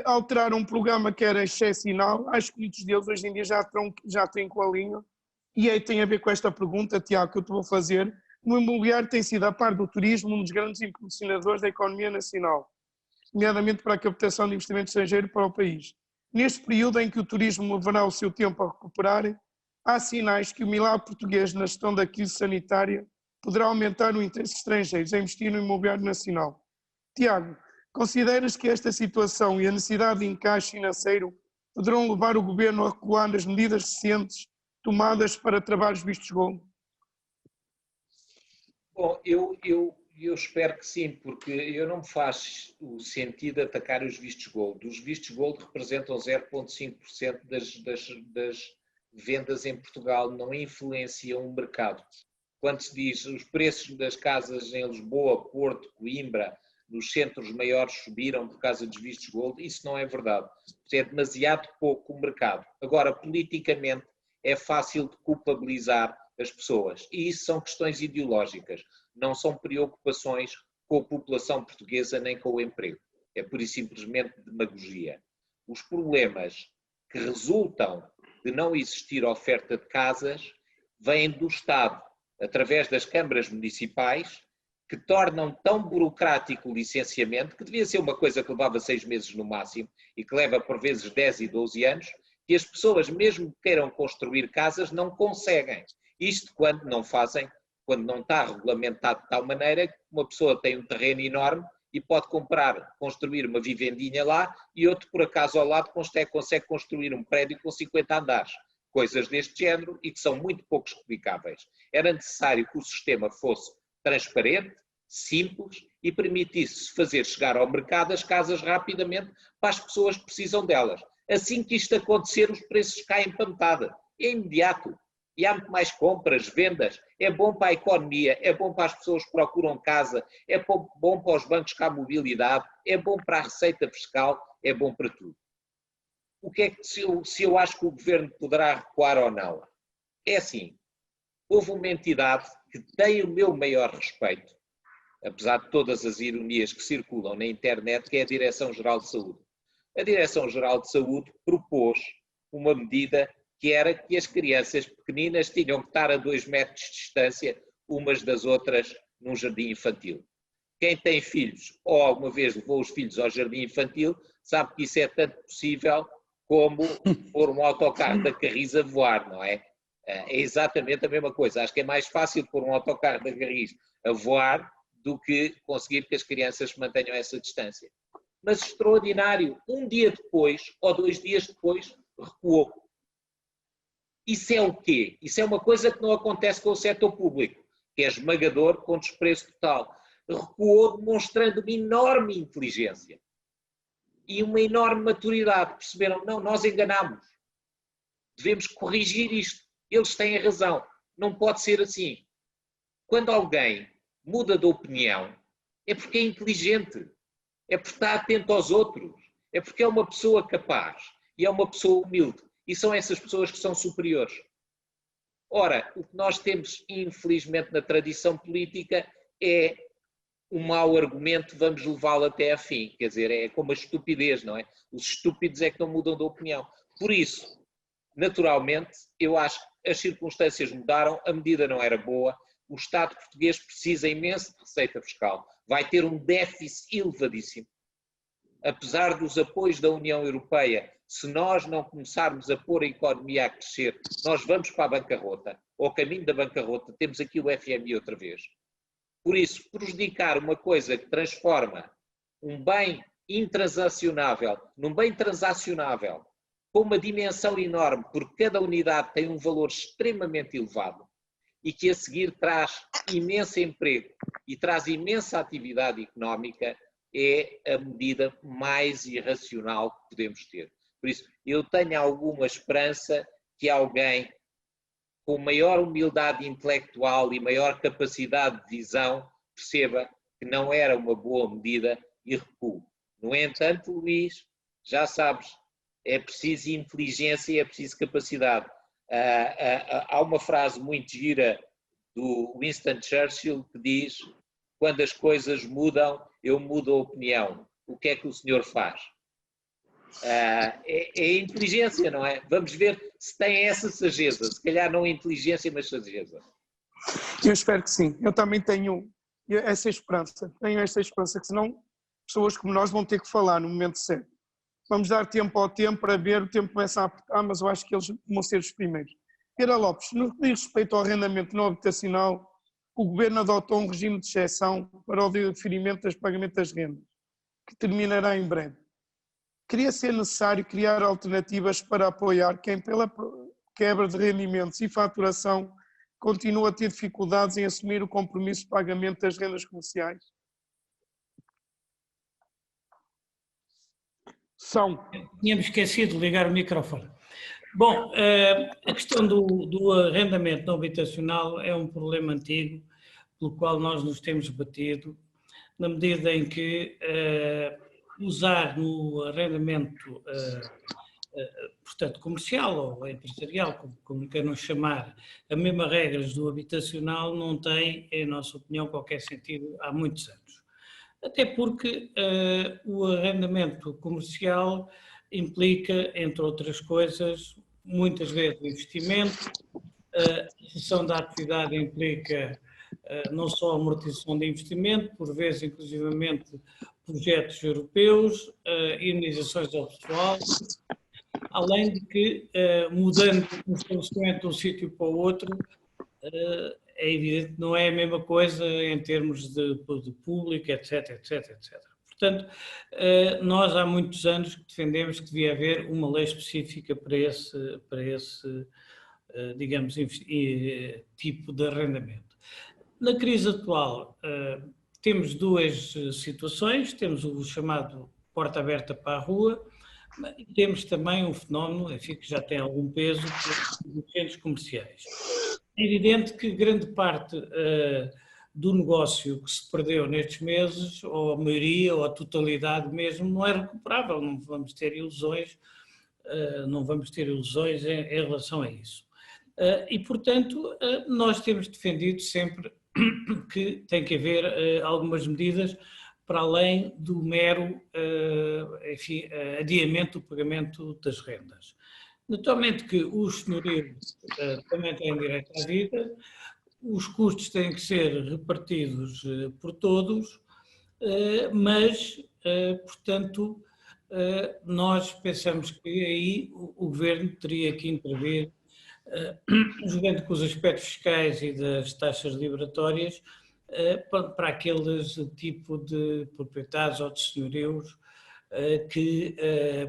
alterar um programa que era excepcional, acho que muitos deles hoje em dia já têm com a linha, e aí tem a ver com esta pergunta, Tiago, que eu te vou fazer. O imobiliário tem sido, a par do turismo, um dos grandes impulsionadores da economia nacional, nomeadamente para a captação de investimento estrangeiro para o país. Neste período em que o turismo levará o seu tempo a recuperar, há sinais que o milagre português na gestão da crise sanitária poderá aumentar o interesse de estrangeiros a investir no imobiliário nacional. Tiago, consideras que esta situação e a necessidade de encaixe financeiro poderão levar o governo a recuar nas medidas recentes tomadas para travar os vistos gold? Bom, eu espero que sim, porque eu não me faz o sentido atacar os vistos gold. Os vistos gold representam 0,5% das vendas em Portugal, não influenciam o mercado. Quando se diz os preços das casas em Lisboa, Porto, Coimbra, nos centros maiores subiram por causa dos vistos gold, isso não é verdade. É demasiado pouco o mercado. Agora, politicamente, é fácil de culpabilizar as pessoas. E isso são questões ideológicas, não são preocupações com a população portuguesa nem com o emprego. É pura e simplesmente demagogia. Os problemas que resultam de não existir oferta de casas vêm do Estado, através das câmaras municipais, que tornam tão burocrático o licenciamento, que devia ser uma coisa que levava 6 meses no máximo e que leva por vezes 10 e 12 anos, que as pessoas, mesmo que queiram construir casas, não conseguem. Isto quando não fazem, quando não está regulamentado de tal maneira que uma pessoa tem um terreno enorme e pode construir uma vivendinha lá e outro, por acaso, ao lado consegue construir um prédio com 50 andares. Coisas deste género e que são muito pouco explicáveis. Era necessário que o sistema fosse transparente, simples e permitisse fazer chegar ao mercado as casas rapidamente para as pessoas que precisam delas. Assim que isto acontecer, os preços caem para metade. É imediato. E há muito mais compras, vendas. É bom para a economia, é bom para as pessoas que procuram casa, é bom para os bancos que há mobilidade, é bom para a receita fiscal, é bom para tudo. O que é que se eu acho que o governo poderá recuar ou não? É assim, houve uma entidade que tem o meu maior respeito, apesar de todas as ironias que circulam na internet, que é a Direção-Geral de Saúde. A Direção-Geral de Saúde propôs uma medida que era que as crianças pequeninas tinham que estar a 2 metros de distância umas das outras num jardim infantil. Quem tem filhos ou alguma vez levou os filhos ao jardim infantil sabe que isso é tanto possível como pôr um autocarro da Carris a voar, não é? É exatamente a mesma coisa. Acho que é mais fácil pôr um autocarro da Carris a voar do que conseguir que as crianças mantenham essa distância. Mas extraordinário, um dia depois ou 2 dias depois recuou. Isso é o quê? Isso é uma coisa que não acontece com o setor público, que é esmagador com desprezo total. Recuou demonstrando uma enorme inteligência e uma enorme maturidade. Perceberam? Não, nós enganamos. Devemos corrigir isto. Eles têm razão. Não pode ser assim. Quando alguém muda de opinião, é porque é inteligente. É porque está atento aos outros. É porque é uma pessoa capaz. E é uma pessoa humilde. E são essas pessoas que são superiores. Ora, o que nós temos, infelizmente, na tradição política é um mau argumento, vamos levá-lo até a fim. Quer dizer, é como a estupidez, não é? Os estúpidos é que não mudam de opinião. Por isso, naturalmente, eu acho que as circunstâncias mudaram, a medida não era boa, o Estado português precisa imenso de receita fiscal. Vai ter um déficit elevadíssimo. Apesar dos apoios da União Europeia se nós não começarmos a pôr a economia a crescer, nós vamos para a bancarrota, ou ao caminho da bancarrota, temos aqui o FMI outra vez. Por isso, prejudicar uma coisa que transforma um bem intransacionável num bem transacionável, com uma dimensão enorme, porque cada unidade tem um valor extremamente elevado e que a seguir traz imenso emprego e traz imensa atividade económica, é a medida mais irracional que podemos ter. Por isso, eu tenho alguma esperança que alguém com maior humildade intelectual e maior capacidade de visão perceba que não era uma boa medida e recue. No entanto, Luís, já sabes, é preciso inteligência e é preciso capacidade. Há uma frase muito gira do Winston Churchill que diz: quando as coisas mudam, eu mudo a opinião. O que é que o senhor faz? É inteligência, não é? Vamos ver se tem essa sageza. Se calhar não inteligência, mas sageza. Eu espero que sim. Eu também tenho essa esperança. Tenho essa esperança, que senão pessoas como nós vão ter que falar no momento certo. Vamos dar tempo ao tempo para ver, o tempo começa a apertar, mas eu acho que eles vão ser os primeiros. Pera Lopes, no que diz respeito ao arrendamento não habitacional, o Governo adotou um regime de exceção para o diferimento dos pagamentos das rendas, que terminará em breve. Queria ser necessário criar alternativas para apoiar quem, pela quebra de rendimentos e faturação, continua a ter dificuldades em assumir o compromisso de pagamento das rendas comerciais? Tínhamos esquecido de ligar o microfone. Bom, a questão do arrendamento não habitacional é um problema antigo, pelo qual nós nos temos batido, na medida em que usar no arrendamento, portanto, comercial ou empresarial, como queiram chamar, as mesmas regras do habitacional não tem, em nossa opinião, qualquer sentido há muitos anos. Até porque o arrendamento comercial implica, entre outras coisas, muitas vezes investimento, a cessão da atividade implica não só a amortização de investimento, por vezes inclusivamente projetos europeus, indenizações ao pessoal, além de que, mudando o estabelecimento de um sítio para o outro, é evidente que não é a mesma coisa em termos de público, etc, etc, etc. Portanto, nós há muitos anos que defendemos que devia haver uma lei específica para esse digamos, tipo de arrendamento. Na crise atual, temos duas situações, temos o chamado porta aberta para a rua, e temos também um fenómeno, enfim, que já tem algum peso, dos centros comerciais. É evidente que grande parte do negócio que se perdeu nestes meses, ou a maioria, ou a totalidade mesmo, não é recuperável, não vamos ter ilusões, em relação a isso. E, portanto, nós temos defendido sempre que tem que haver algumas medidas para além do mero enfim, adiamento do pagamento das rendas. Naturalmente que os senhorios também têm direito à vida, os custos têm que ser repartidos por todos, mas, portanto, nós pensamos que aí o Governo teria que intervir, jogando com os aspectos fiscais e das taxas liberatórias, para aqueles tipo de proprietários ou de senhorios que,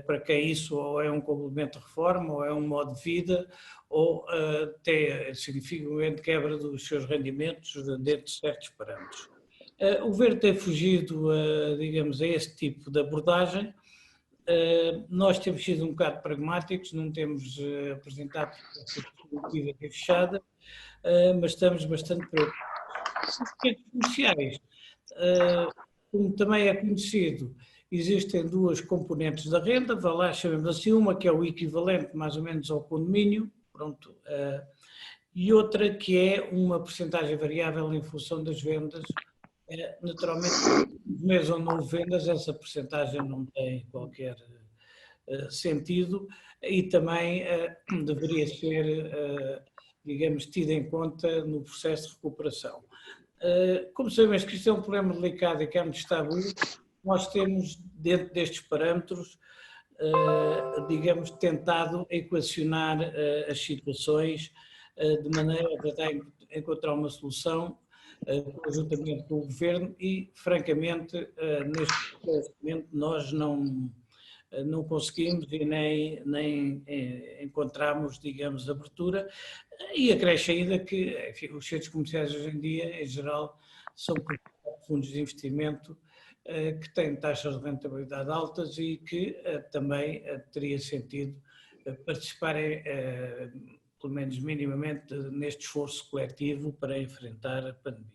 para quem isso ou é um complemento de reforma, ou é um modo de vida, ou até significa uma grande quebra dos seus rendimentos dentro de certos parâmetros. O Governo tem fugido, digamos, a esse tipo de abordagem. Nós temos sido um bocado pragmáticos, não temos apresentado essa perspectiva que é fechada, mas estamos bastante preocupados. Os centros comerciais, como também é conhecido, existem duas componentes da renda, vá lá, chamemos assim, uma que é o equivalente mais ou menos ao condomínio, pronto, e outra que é uma percentagem variável em função das vendas. Naturalmente, nos meses onde não houve vendas, essa percentagem não tem qualquer sentido e também deveria ser, digamos, tida em conta no processo de recuperação. Como sabemos que isto é um problema delicado e que é muito estável, nós temos, dentro destes parâmetros, digamos, tentado equacionar as situações de maneira a tentar encontrar uma solução conjuntamente com o Governo e, francamente, neste momento nós não conseguimos e nem encontramos, digamos, abertura, e acresce ainda que, enfim, os centros comerciais hoje em dia, em geral, são fundos de investimento que têm taxas de rentabilidade altas e que também teria sentido participarem, pelo menos minimamente, neste esforço coletivo para enfrentar a pandemia.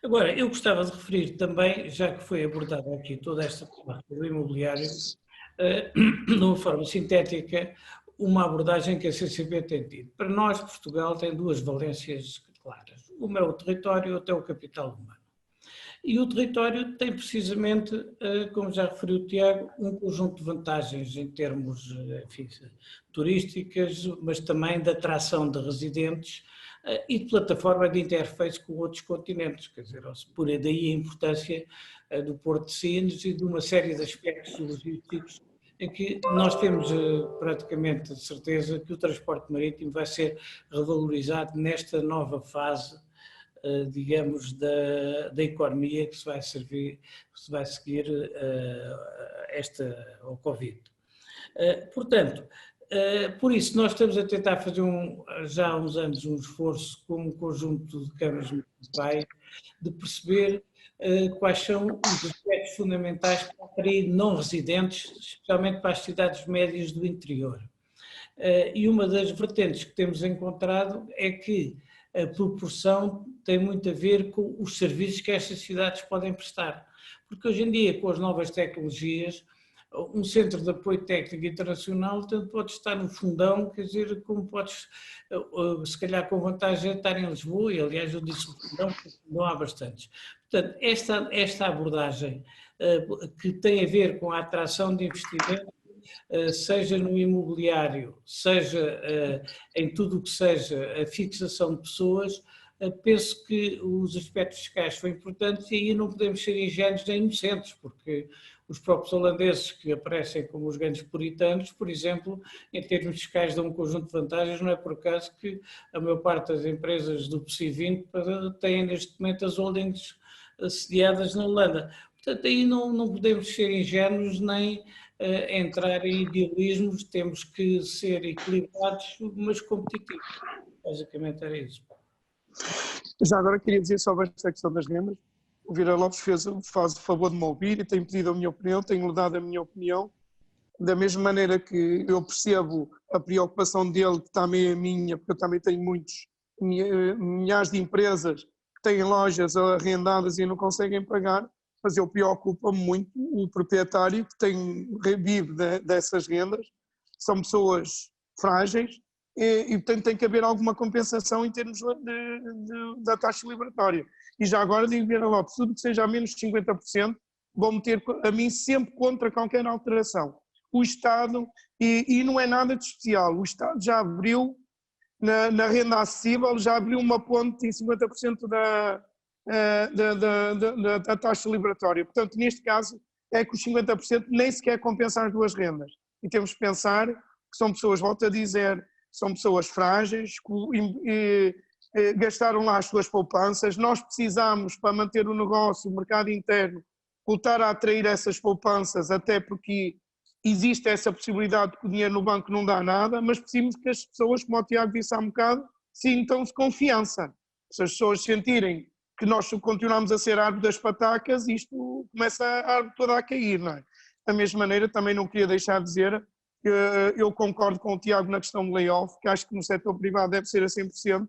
Agora, eu gostava de referir também, já que foi abordada aqui toda esta parte do imobiliário, de uma forma sintética, uma abordagem que a CCP tem tido. Para nós, Portugal tem duas valências claras. Uma é o território e outra é o capital humano. E o território tem precisamente, como já referiu o Tiago, um conjunto de vantagens em termos, enfim, turísticas, mas também de atração de residentes e de plataforma de interface com outros continentes, quer dizer, por daí a importância do Porto de Sines e de uma série de aspectos logísticos em que nós temos praticamente certeza que o transporte marítimo vai ser revalorizado nesta nova fase, digamos, da economia que se vai seguir ao Covid. Portanto, por isso nós estamos a tentar fazer já há uns anos um esforço com um conjunto de câmaras municipais de perceber quais são os aspectos fundamentais para não residentes, especialmente para as cidades médias do interior. E uma das vertentes que temos encontrado é que a proporção tem muito a ver com os serviços que estas cidades podem prestar. Porque hoje em dia, com as novas tecnologias, um centro de apoio técnico internacional tanto pode estar no Fundão, quer dizer, como podes, se calhar com vantagem, estar em Lisboa, e aliás eu disse o Fundão, porque não há bastantes. Portanto, esta abordagem que tem a ver com a atração de investimento, seja no imobiliário, seja em tudo o que seja a fixação de pessoas, penso que os aspectos fiscais são importantes e aí não podemos ser ingênuos nem inocentes, porque os próprios holandeses que aparecem como os grandes puritanos, por exemplo, em termos fiscais dão um conjunto de vantagens, não é por acaso que a maior parte das empresas do PSI 20 têm neste momento as holdings sediadas na Holanda. Portanto, aí não podemos ser ingênuos nem entrar em idealismos, temos que ser equilibrados, mas competitivos. Basicamente era isso. Já agora queria dizer sobre esta questão das rendas. O Vieira Lopes faz o favor de me ouvir e tem pedido a minha opinião, tenho-lhe dado a minha opinião. Da mesma maneira que eu percebo a preocupação dele, que também é minha, porque eu também tenho milhares de empresas que têm lojas arrendadas e não conseguem pagar, mas eu preocupo-me muito o proprietário que vive dessas rendas. São pessoas frágeis e portanto tem que haver alguma compensação em termos da taxa liberatória. E já agora digo, Vieira Lopes, tudo que seja a menos de 50%, vou meter a mim sempre contra qualquer alteração. O Estado, e não é nada de especial, o Estado já abriu, na renda acessível, já abriu uma ponte em 50% da taxa liberatória. Portanto, neste caso, é que os 50% nem sequer compensam as duas rendas. E temos que pensar que são pessoas, volto a dizer, são pessoas frágeis, que gastaram lá as suas poupanças. Nós precisamos, para manter o negócio, o mercado interno, voltar a atrair essas poupanças, até porque existe essa possibilidade de que o dinheiro no banco não dá nada, mas precisamos que as pessoas, como o Tiago disse há um bocado, sintam-se confiança. Se as pessoas sentirem que nós continuamos a ser árvore das patacas, isto começa a árvore toda a cair, não é? Da mesma maneira, também não queria deixar de dizer, eu concordo com o Tiago na questão do layoff, que acho que no setor privado deve ser a 100%,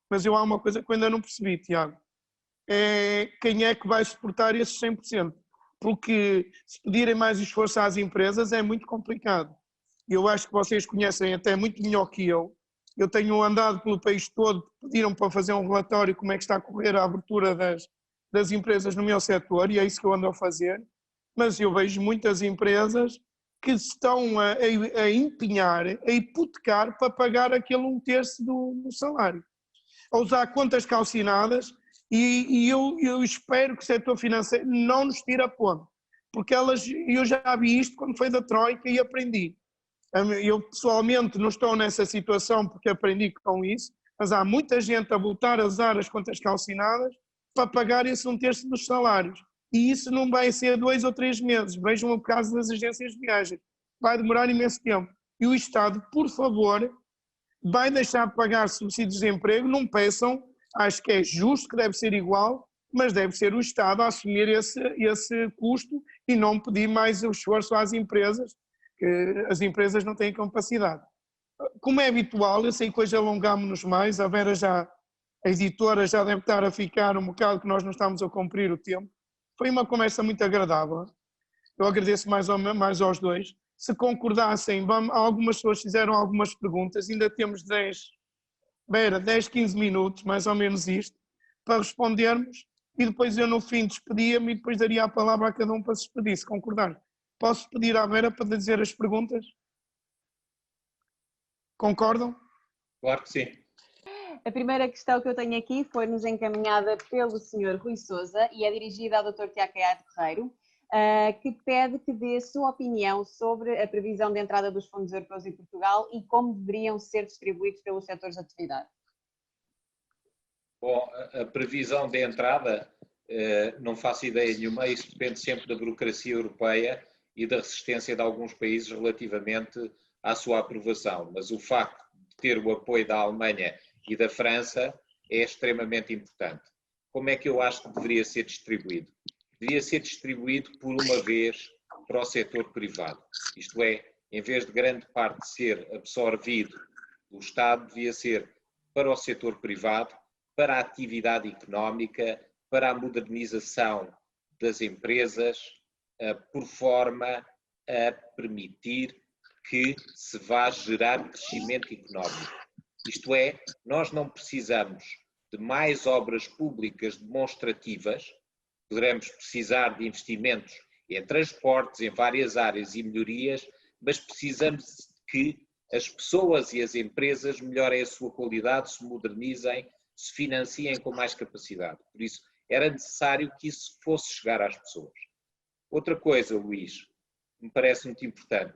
mas há uma coisa que eu ainda não percebi, Tiago, quem é que vai suportar esses 100%? Porque se pedirem mais esforço às empresas é muito complicado. Eu acho que vocês conhecem até muito melhor que eu tenho andado pelo país todo, pediram para fazer um relatório como é que está a correr a abertura das empresas no meu setor, e é isso que eu ando a fazer, mas eu vejo muitas empresas que estão a empenhar, a hipotecar para pagar aquele 1/3 do salário, a usar contas calcinadas, e eu espero que o setor financeiro não nos tire a ponte. porque eu já vi isto quando foi da Troika e aprendi. Eu pessoalmente não estou nessa situação porque aprendi com isso, mas há muita gente a voltar a usar as contas calcinadas para pagar esse 1/3 dos salários. E isso não vai ser 2 ou 3 meses. Vejam o caso das agências de viagens. Vai demorar imenso tempo. E o Estado, por favor, vai deixar de pagar subsídios de emprego. Não peçam, acho que é justo, que deve ser igual, mas deve ser o Estado a assumir esse custo e não pedir mais o esforço às empresas, que as empresas não têm capacidade. Como é habitual, eu sei que hoje alongámos-nos mais, a Vera a editora já deve estar a ficar um bocado que nós não estamos a cumprir o tempo. Foi uma conversa muito agradável. Eu agradeço mais aos dois. Se concordassem, algumas pessoas fizeram algumas perguntas, ainda temos 10, 15 minutos, mais ou menos isto, para respondermos, e depois eu no fim despedia-me e depois daria a palavra a cada um para se despedir, se concordar. Posso pedir à Vera para dizer as perguntas? Concordam? Claro que sim. A primeira questão que eu tenho aqui foi-nos encaminhada pelo Sr. Rui Sousa e é dirigida ao Dr. Tiago Caiado Ferreiro, que pede que dê a sua opinião sobre a previsão de entrada dos fundos europeus em Portugal e como deveriam ser distribuídos pelos setores de atividade. Bom, a previsão de entrada, não faço ideia nenhuma, isso depende sempre da burocracia europeia e da resistência de alguns países relativamente à sua aprovação, mas o facto de ter o apoio da Alemanha e da França é extremamente importante. Como é que eu acho que deveria ser distribuído? Deveria ser distribuído por uma vez para o setor privado. Isto é, em vez de grande parte ser absorvido do Estado, devia ser para o setor privado, para a atividade económica, para a modernização das empresas, por forma a permitir que se vá gerar crescimento económico. Isto é, nós não precisamos de mais obras públicas demonstrativas, poderemos precisar de investimentos em transportes, em várias áreas e melhorias, mas precisamos que as pessoas e as empresas melhorem a sua qualidade, se modernizem, se financiem com mais capacidade. Por isso, era necessário que isso fosse chegar às pessoas. Outra coisa, Luís, me parece muito importante.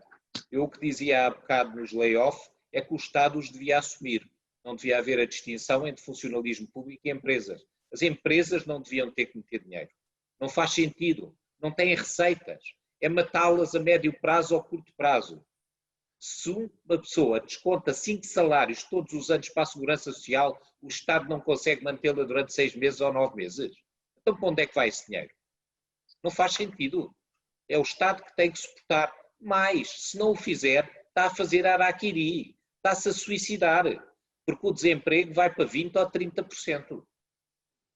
Eu o que dizia há bocado nos layoff é que o Estado os devia assumir. Não devia haver a distinção entre funcionalismo público e empresas. As empresas não deviam ter que meter dinheiro. Não faz sentido. Não têm receitas. É matá-las a médio prazo ou curto prazo. Se uma pessoa desconta 5 salários todos os anos para a Segurança Social, o Estado não consegue mantê-la durante 6 meses ou 9 meses. Então, para onde é que vai esse dinheiro? Não faz sentido. É o Estado que tem que suportar. Mas, se não o fizer, está a fazer araquiri, está-se a suicidar, porque o desemprego vai para 20% ou 30%.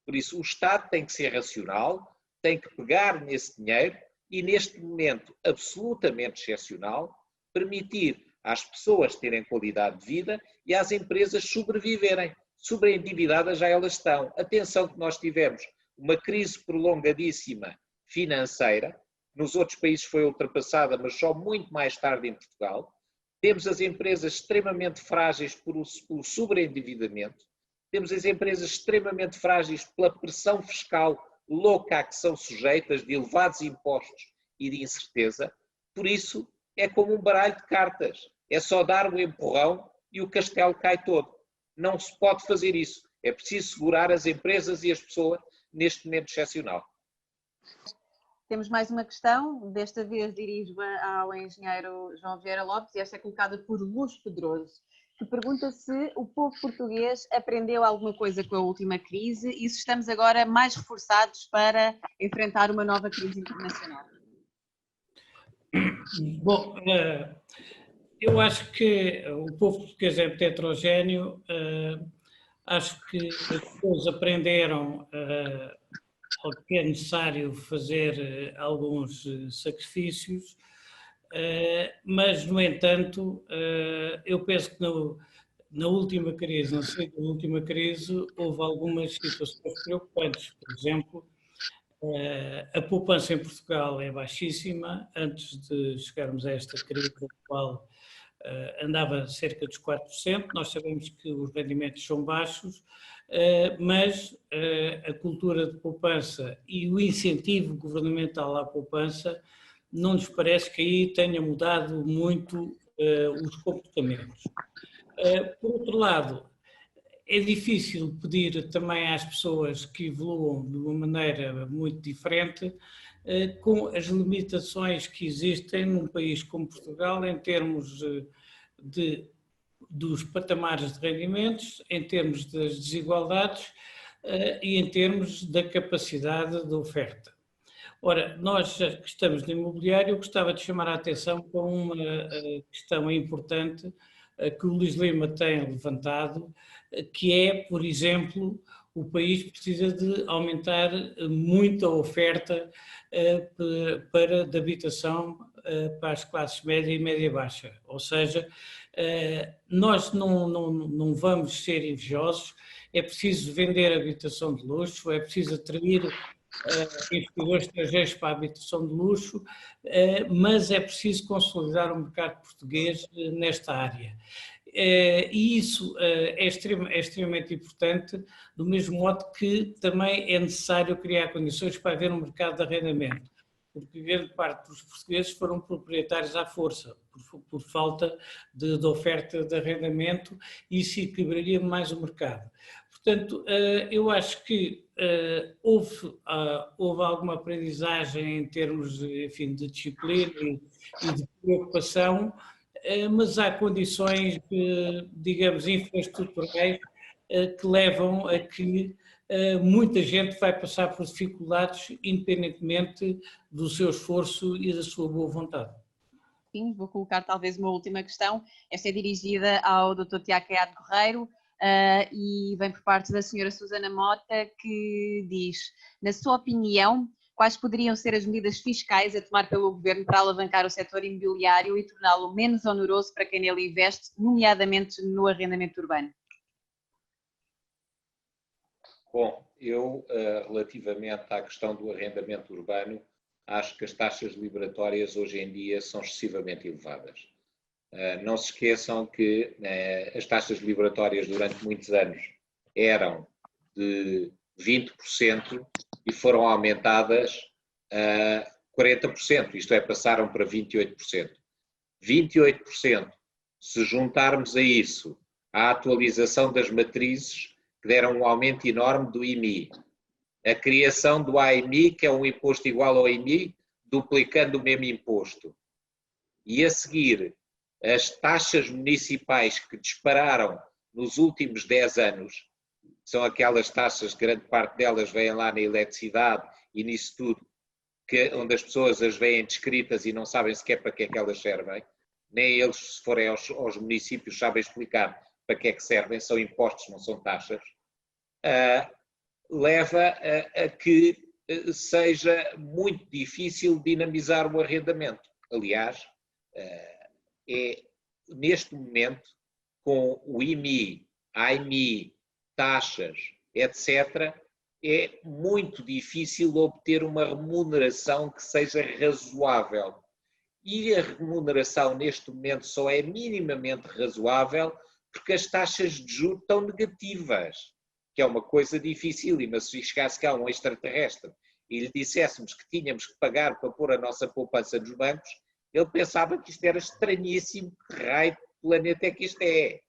Por isso, o Estado tem que ser racional, tem que pegar nesse dinheiro e, neste momento absolutamente excepcional, permitir às pessoas terem qualidade de vida e às empresas sobreviverem. Sobreendividadas já elas estão. Atenção que nós tivemos uma crise prolongadíssima financeira, nos outros países foi ultrapassada, mas só muito mais tarde em Portugal. Temos as empresas extremamente frágeis pelo sobreendividamento, temos as empresas extremamente frágeis pela pressão fiscal louca a que são sujeitas, de elevados impostos e de incerteza. Por isso, é como um baralho de cartas. É só dar um empurrão e o castelo cai todo. Não se pode fazer isso. É preciso segurar as empresas e as pessoas neste momento excepcional. Temos mais uma questão, desta vez dirijo-a ao engenheiro João Vieira Lopes e esta é colocada por Luz Pedroso, que pergunta se o povo português aprendeu alguma coisa com a última crise e se estamos agora mais reforçados para enfrentar uma nova crise internacional. Bom, eu acho que o povo português é muito heterogéneo, acho que as pessoas aprenderam que é necessário fazer alguns sacrifícios, mas, no entanto, eu penso que na última crise, na segunda última crise, houve algumas situações preocupantes. Por exemplo, a poupança em Portugal é baixíssima. Antes de chegarmos a esta crise, a qual andava cerca dos 4%, nós sabemos que os rendimentos são baixos, mas a cultura de poupança e o incentivo governamental à poupança não nos parece que aí tenha mudado muito os comportamentos. Por outro lado, é difícil pedir também às pessoas que evoluam de uma maneira muito diferente, com as limitações que existem num país como Portugal em termos dos patamares de rendimentos, em termos das desigualdades e em termos da capacidade de oferta. Ora, nós que estamos no imobiliário, eu gostava de chamar a atenção para uma questão importante que o Luís Lima tem levantado, que é, por exemplo, o país precisa de aumentar muito a oferta de habitação para as classes média e média-baixa. Ou seja, nós não vamos ser invejosos, é preciso vender habitação de luxo, é preciso atrair investidores estrangeiros para a habitação de luxo, mas é preciso consolidar o mercado português nesta área. E isso é extremamente importante, do mesmo modo que também é necessário criar condições para haver um mercado de arrendamento, porque grande parte dos portugueses foram proprietários à força, por falta de oferta de arrendamento, e isso equilibraria mais o mercado. Portanto, eu acho que houve alguma aprendizagem em termos, enfim, de disciplina e de preocupação, mas há condições, digamos, infraestruturais que levam a que muita gente vai passar por dificuldades independentemente do seu esforço e da sua boa vontade. Sim, vou colocar talvez uma última questão. Esta é dirigida ao Dr. Tiago Caiado Correiro e vem por parte da Sra. Susana Mota, que diz, na sua opinião, quais poderiam ser as medidas fiscais a tomar pelo Governo para alavancar o setor imobiliário e torná-lo menos oneroso para quem nele investe, nomeadamente no arrendamento urbano? Bom, eu, relativamente à questão do arrendamento urbano, acho que as taxas liberatórias hoje em dia são excessivamente elevadas. Não se esqueçam que as taxas liberatórias durante muitos anos eram de 20% e foram aumentadas a 40%, isto é, passaram para 28%. 28%, se juntarmos a isso a atualização das matrizes, que deram um aumento enorme do IMI, a criação do AMI, que é um imposto igual ao IMI, duplicando o mesmo imposto, e a seguir as taxas municipais que dispararam nos últimos 10 anos, são aquelas taxas, grande parte delas vêm lá na eletricidade e nisso tudo, onde as pessoas as veem descritas e não sabem sequer para que é que elas servem, nem eles, se forem aos municípios, sabem explicar para que é que servem, são impostos, não são taxas, leva a que seja muito difícil dinamizar o arrendamento. Aliás, neste momento, com o IMI, AMI, taxas, etc., é muito difícil obter uma remuneração que seja razoável. E a remuneração neste momento só é minimamente razoável porque as taxas de juros estão negativas, que é uma coisa dificílima. Se chegasse cá um extraterrestre e lhe disséssemos que tínhamos que pagar para pôr a nossa poupança nos bancos, ele pensava que isto era estranhíssimo, que raio de planeta é que isto é.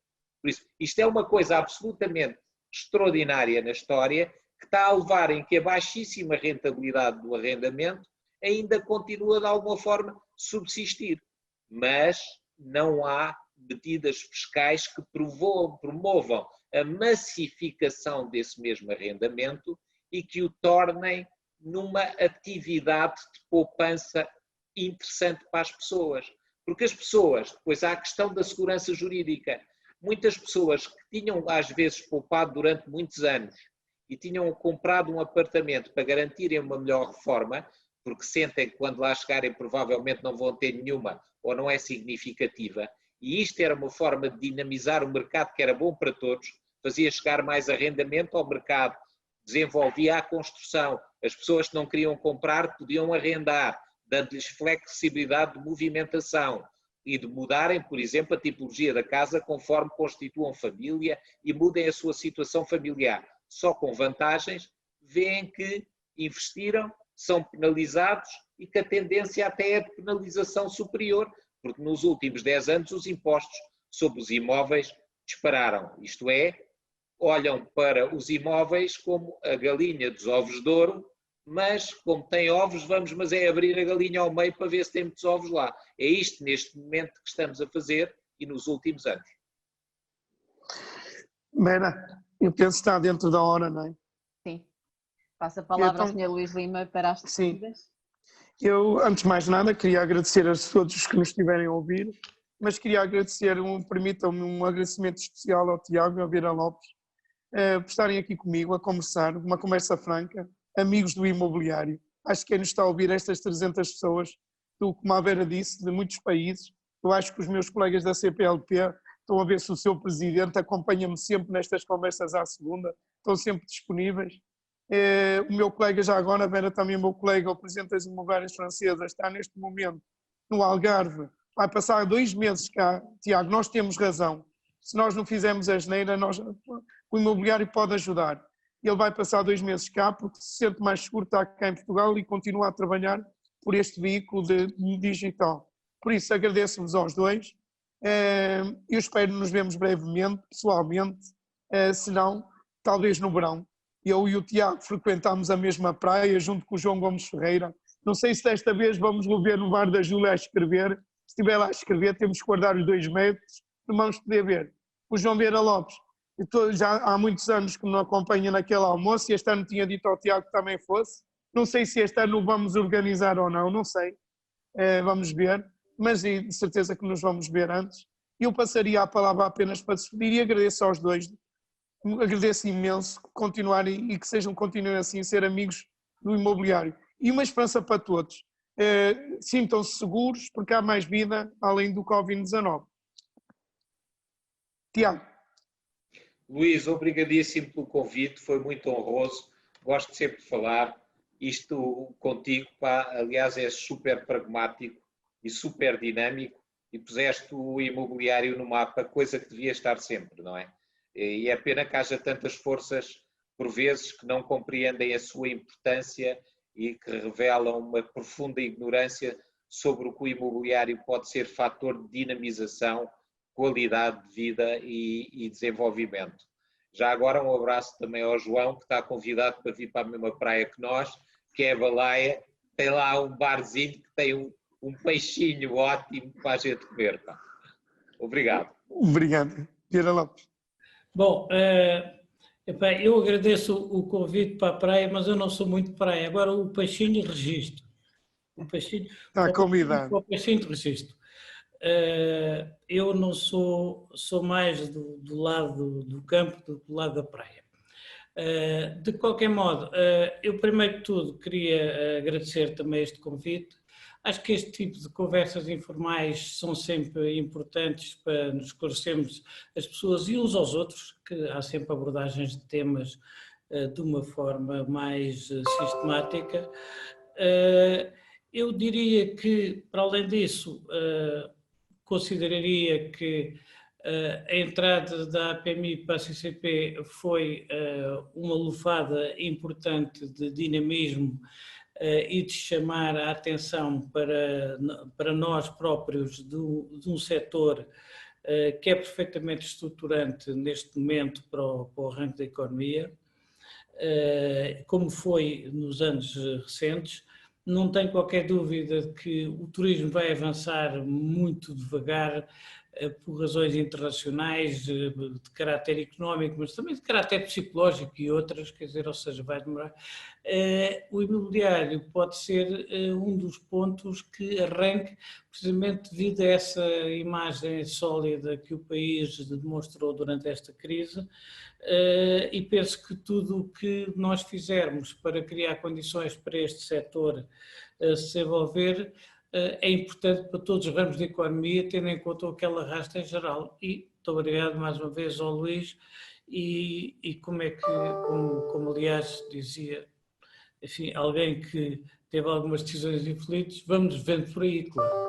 Por isso, isto é uma coisa absolutamente extraordinária na história, que está a levar em que a baixíssima rentabilidade do arrendamento ainda continua de alguma forma subsistir. Mas não há medidas fiscais que promovam a massificação desse mesmo arrendamento e que o tornem numa atividade de poupança interessante para as pessoas. Porque as pessoas, depois há a questão da segurança jurídica. Muitas pessoas que tinham às vezes poupado durante muitos anos e tinham comprado um apartamento para garantirem uma melhor reforma, porque sentem que quando lá chegarem provavelmente não vão ter nenhuma ou não é significativa, e isto era uma forma de dinamizar o mercado que era bom para todos, fazia chegar mais arrendamento ao mercado, desenvolvia a construção, as pessoas que não queriam comprar podiam arrendar, dando-lhes flexibilidade de movimentação, e de mudarem, por exemplo, a tipologia da casa conforme constituam família e mudem a sua situação familiar. Só com vantagens, veem que investiram, são penalizados e que a tendência até é de penalização superior, porque nos últimos 10 anos os impostos sobre os imóveis dispararam. Isto é, olham para os imóveis como a galinha dos ovos de ouro, mas como tem ovos, mas é abrir a galinha ao meio para ver se tem muitos ovos lá. É isto neste momento que estamos a fazer e nos últimos anos. Vera, eu penso que está dentro da hora, não é? Sim. Passo a palavra ao Então, Sr. Luís Lima para as despedidas. Eu, antes de mais nada, queria agradecer a todos os que nos estiverem a ouvir, mas queria agradecer, permitam-me um agradecimento especial ao Tiago e ao Vera Lopes por estarem aqui comigo a conversar, uma conversa franca, amigos do imobiliário. Acho que quem nos está a ouvir, estas 300 pessoas, como a Vera disse, de muitos países, eu acho que os meus colegas da CPLP estão a ver se o seu presidente acompanha-me sempre nestas conversas à segunda, estão sempre disponíveis. O meu colega, já agora, Vera, também o meu colega, o presidente das imobiliárias francesas, está neste momento no Algarve, vai passar 2 meses cá. Tiago, nós temos razão. Se nós não fizermos a asneira, o imobiliário pode ajudar. Ele vai passar 2 meses cá porque se sente mais seguro estar cá em Portugal e continua a trabalhar por este veículo digital. Por isso, agradeço-vos aos dois. Eu espero nos vemos brevemente, pessoalmente, se não, talvez no verão. Eu e o Tiago frequentámos a mesma praia junto com o João Gomes Ferreira. Não sei se desta vez vamos ver no bar da Júlia a escrever. Se estiver lá a escrever, temos que guardar os 2 metros, não vamos poder ver. O João Vera Lopes, já há muitos anos que me acompanha naquele almoço e este ano tinha dito ao Tiago que também fosse. Não sei se este ano vamos organizar ou não, não sei. Vamos ver, mas de certeza que nos vamos ver antes. Eu passaria a palavra apenas para despedir e agradeço aos dois. Agradeço imenso continuarem e que continuem assim a ser amigos do imobiliário. E uma esperança para todos. Sintam-se seguros porque há mais vida além do Covid-19. Tiago. Luís, obrigadíssimo pelo convite, foi muito honroso. Gosto sempre de falar. Isto contigo, pá, aliás, é super pragmático e super dinâmico e puseste o imobiliário no mapa, coisa que devia estar sempre, não é? E é pena que haja tantas forças, por vezes, que não compreendem a sua importância e que revelam uma profunda ignorância sobre o que o imobiliário pode ser fator de dinamização, qualidade de vida e desenvolvimento. Já agora um abraço também ao João, que está convidado para vir para a mesma praia que nós, que é a Balaia, tem lá um barzinho que tem um peixinho ótimo para a gente comer. Pá. Obrigado. Obrigado. Vera Lopes. Bom, eu agradeço o convite para a praia, mas eu não sou muito de praia. Agora o peixinho registro. O peixinho, está convidado. O peixinho de registro. Eu não sou mais do lado do campo do que do lado da praia. De qualquer modo, eu primeiro de tudo queria agradecer também este convite. Acho que este tipo de conversas informais são sempre importantes para nos esclarecermos as pessoas e uns aos outros, que há sempre abordagens de temas de uma forma mais sistemática. Eu diria que, para além disso, consideraria que a entrada da APMI para a CCP foi uma lufada importante de dinamismo e de chamar a atenção para nós próprios de um setor que é perfeitamente estruturante neste momento para o arranque da economia, como foi nos anos recentes. Não tenho qualquer dúvida de que o turismo vai avançar muito devagar por razões internacionais de caráter económico, mas também de caráter psicológico e outras, quer dizer, ou seja, vai demorar. O imobiliário pode ser um dos pontos que arranque, precisamente devido a essa imagem sólida que o país demonstrou durante esta crise, e penso que tudo o que nós fizermos para criar condições para este setor se desenvolver é importante para todos os ramos da economia, tendo em conta o que ela arrasta em geral. E muito obrigado mais uma vez ao Luís, e como aliás dizia, enfim, alguém que teve algumas decisões infelizes, vamos vendo por aí, claro.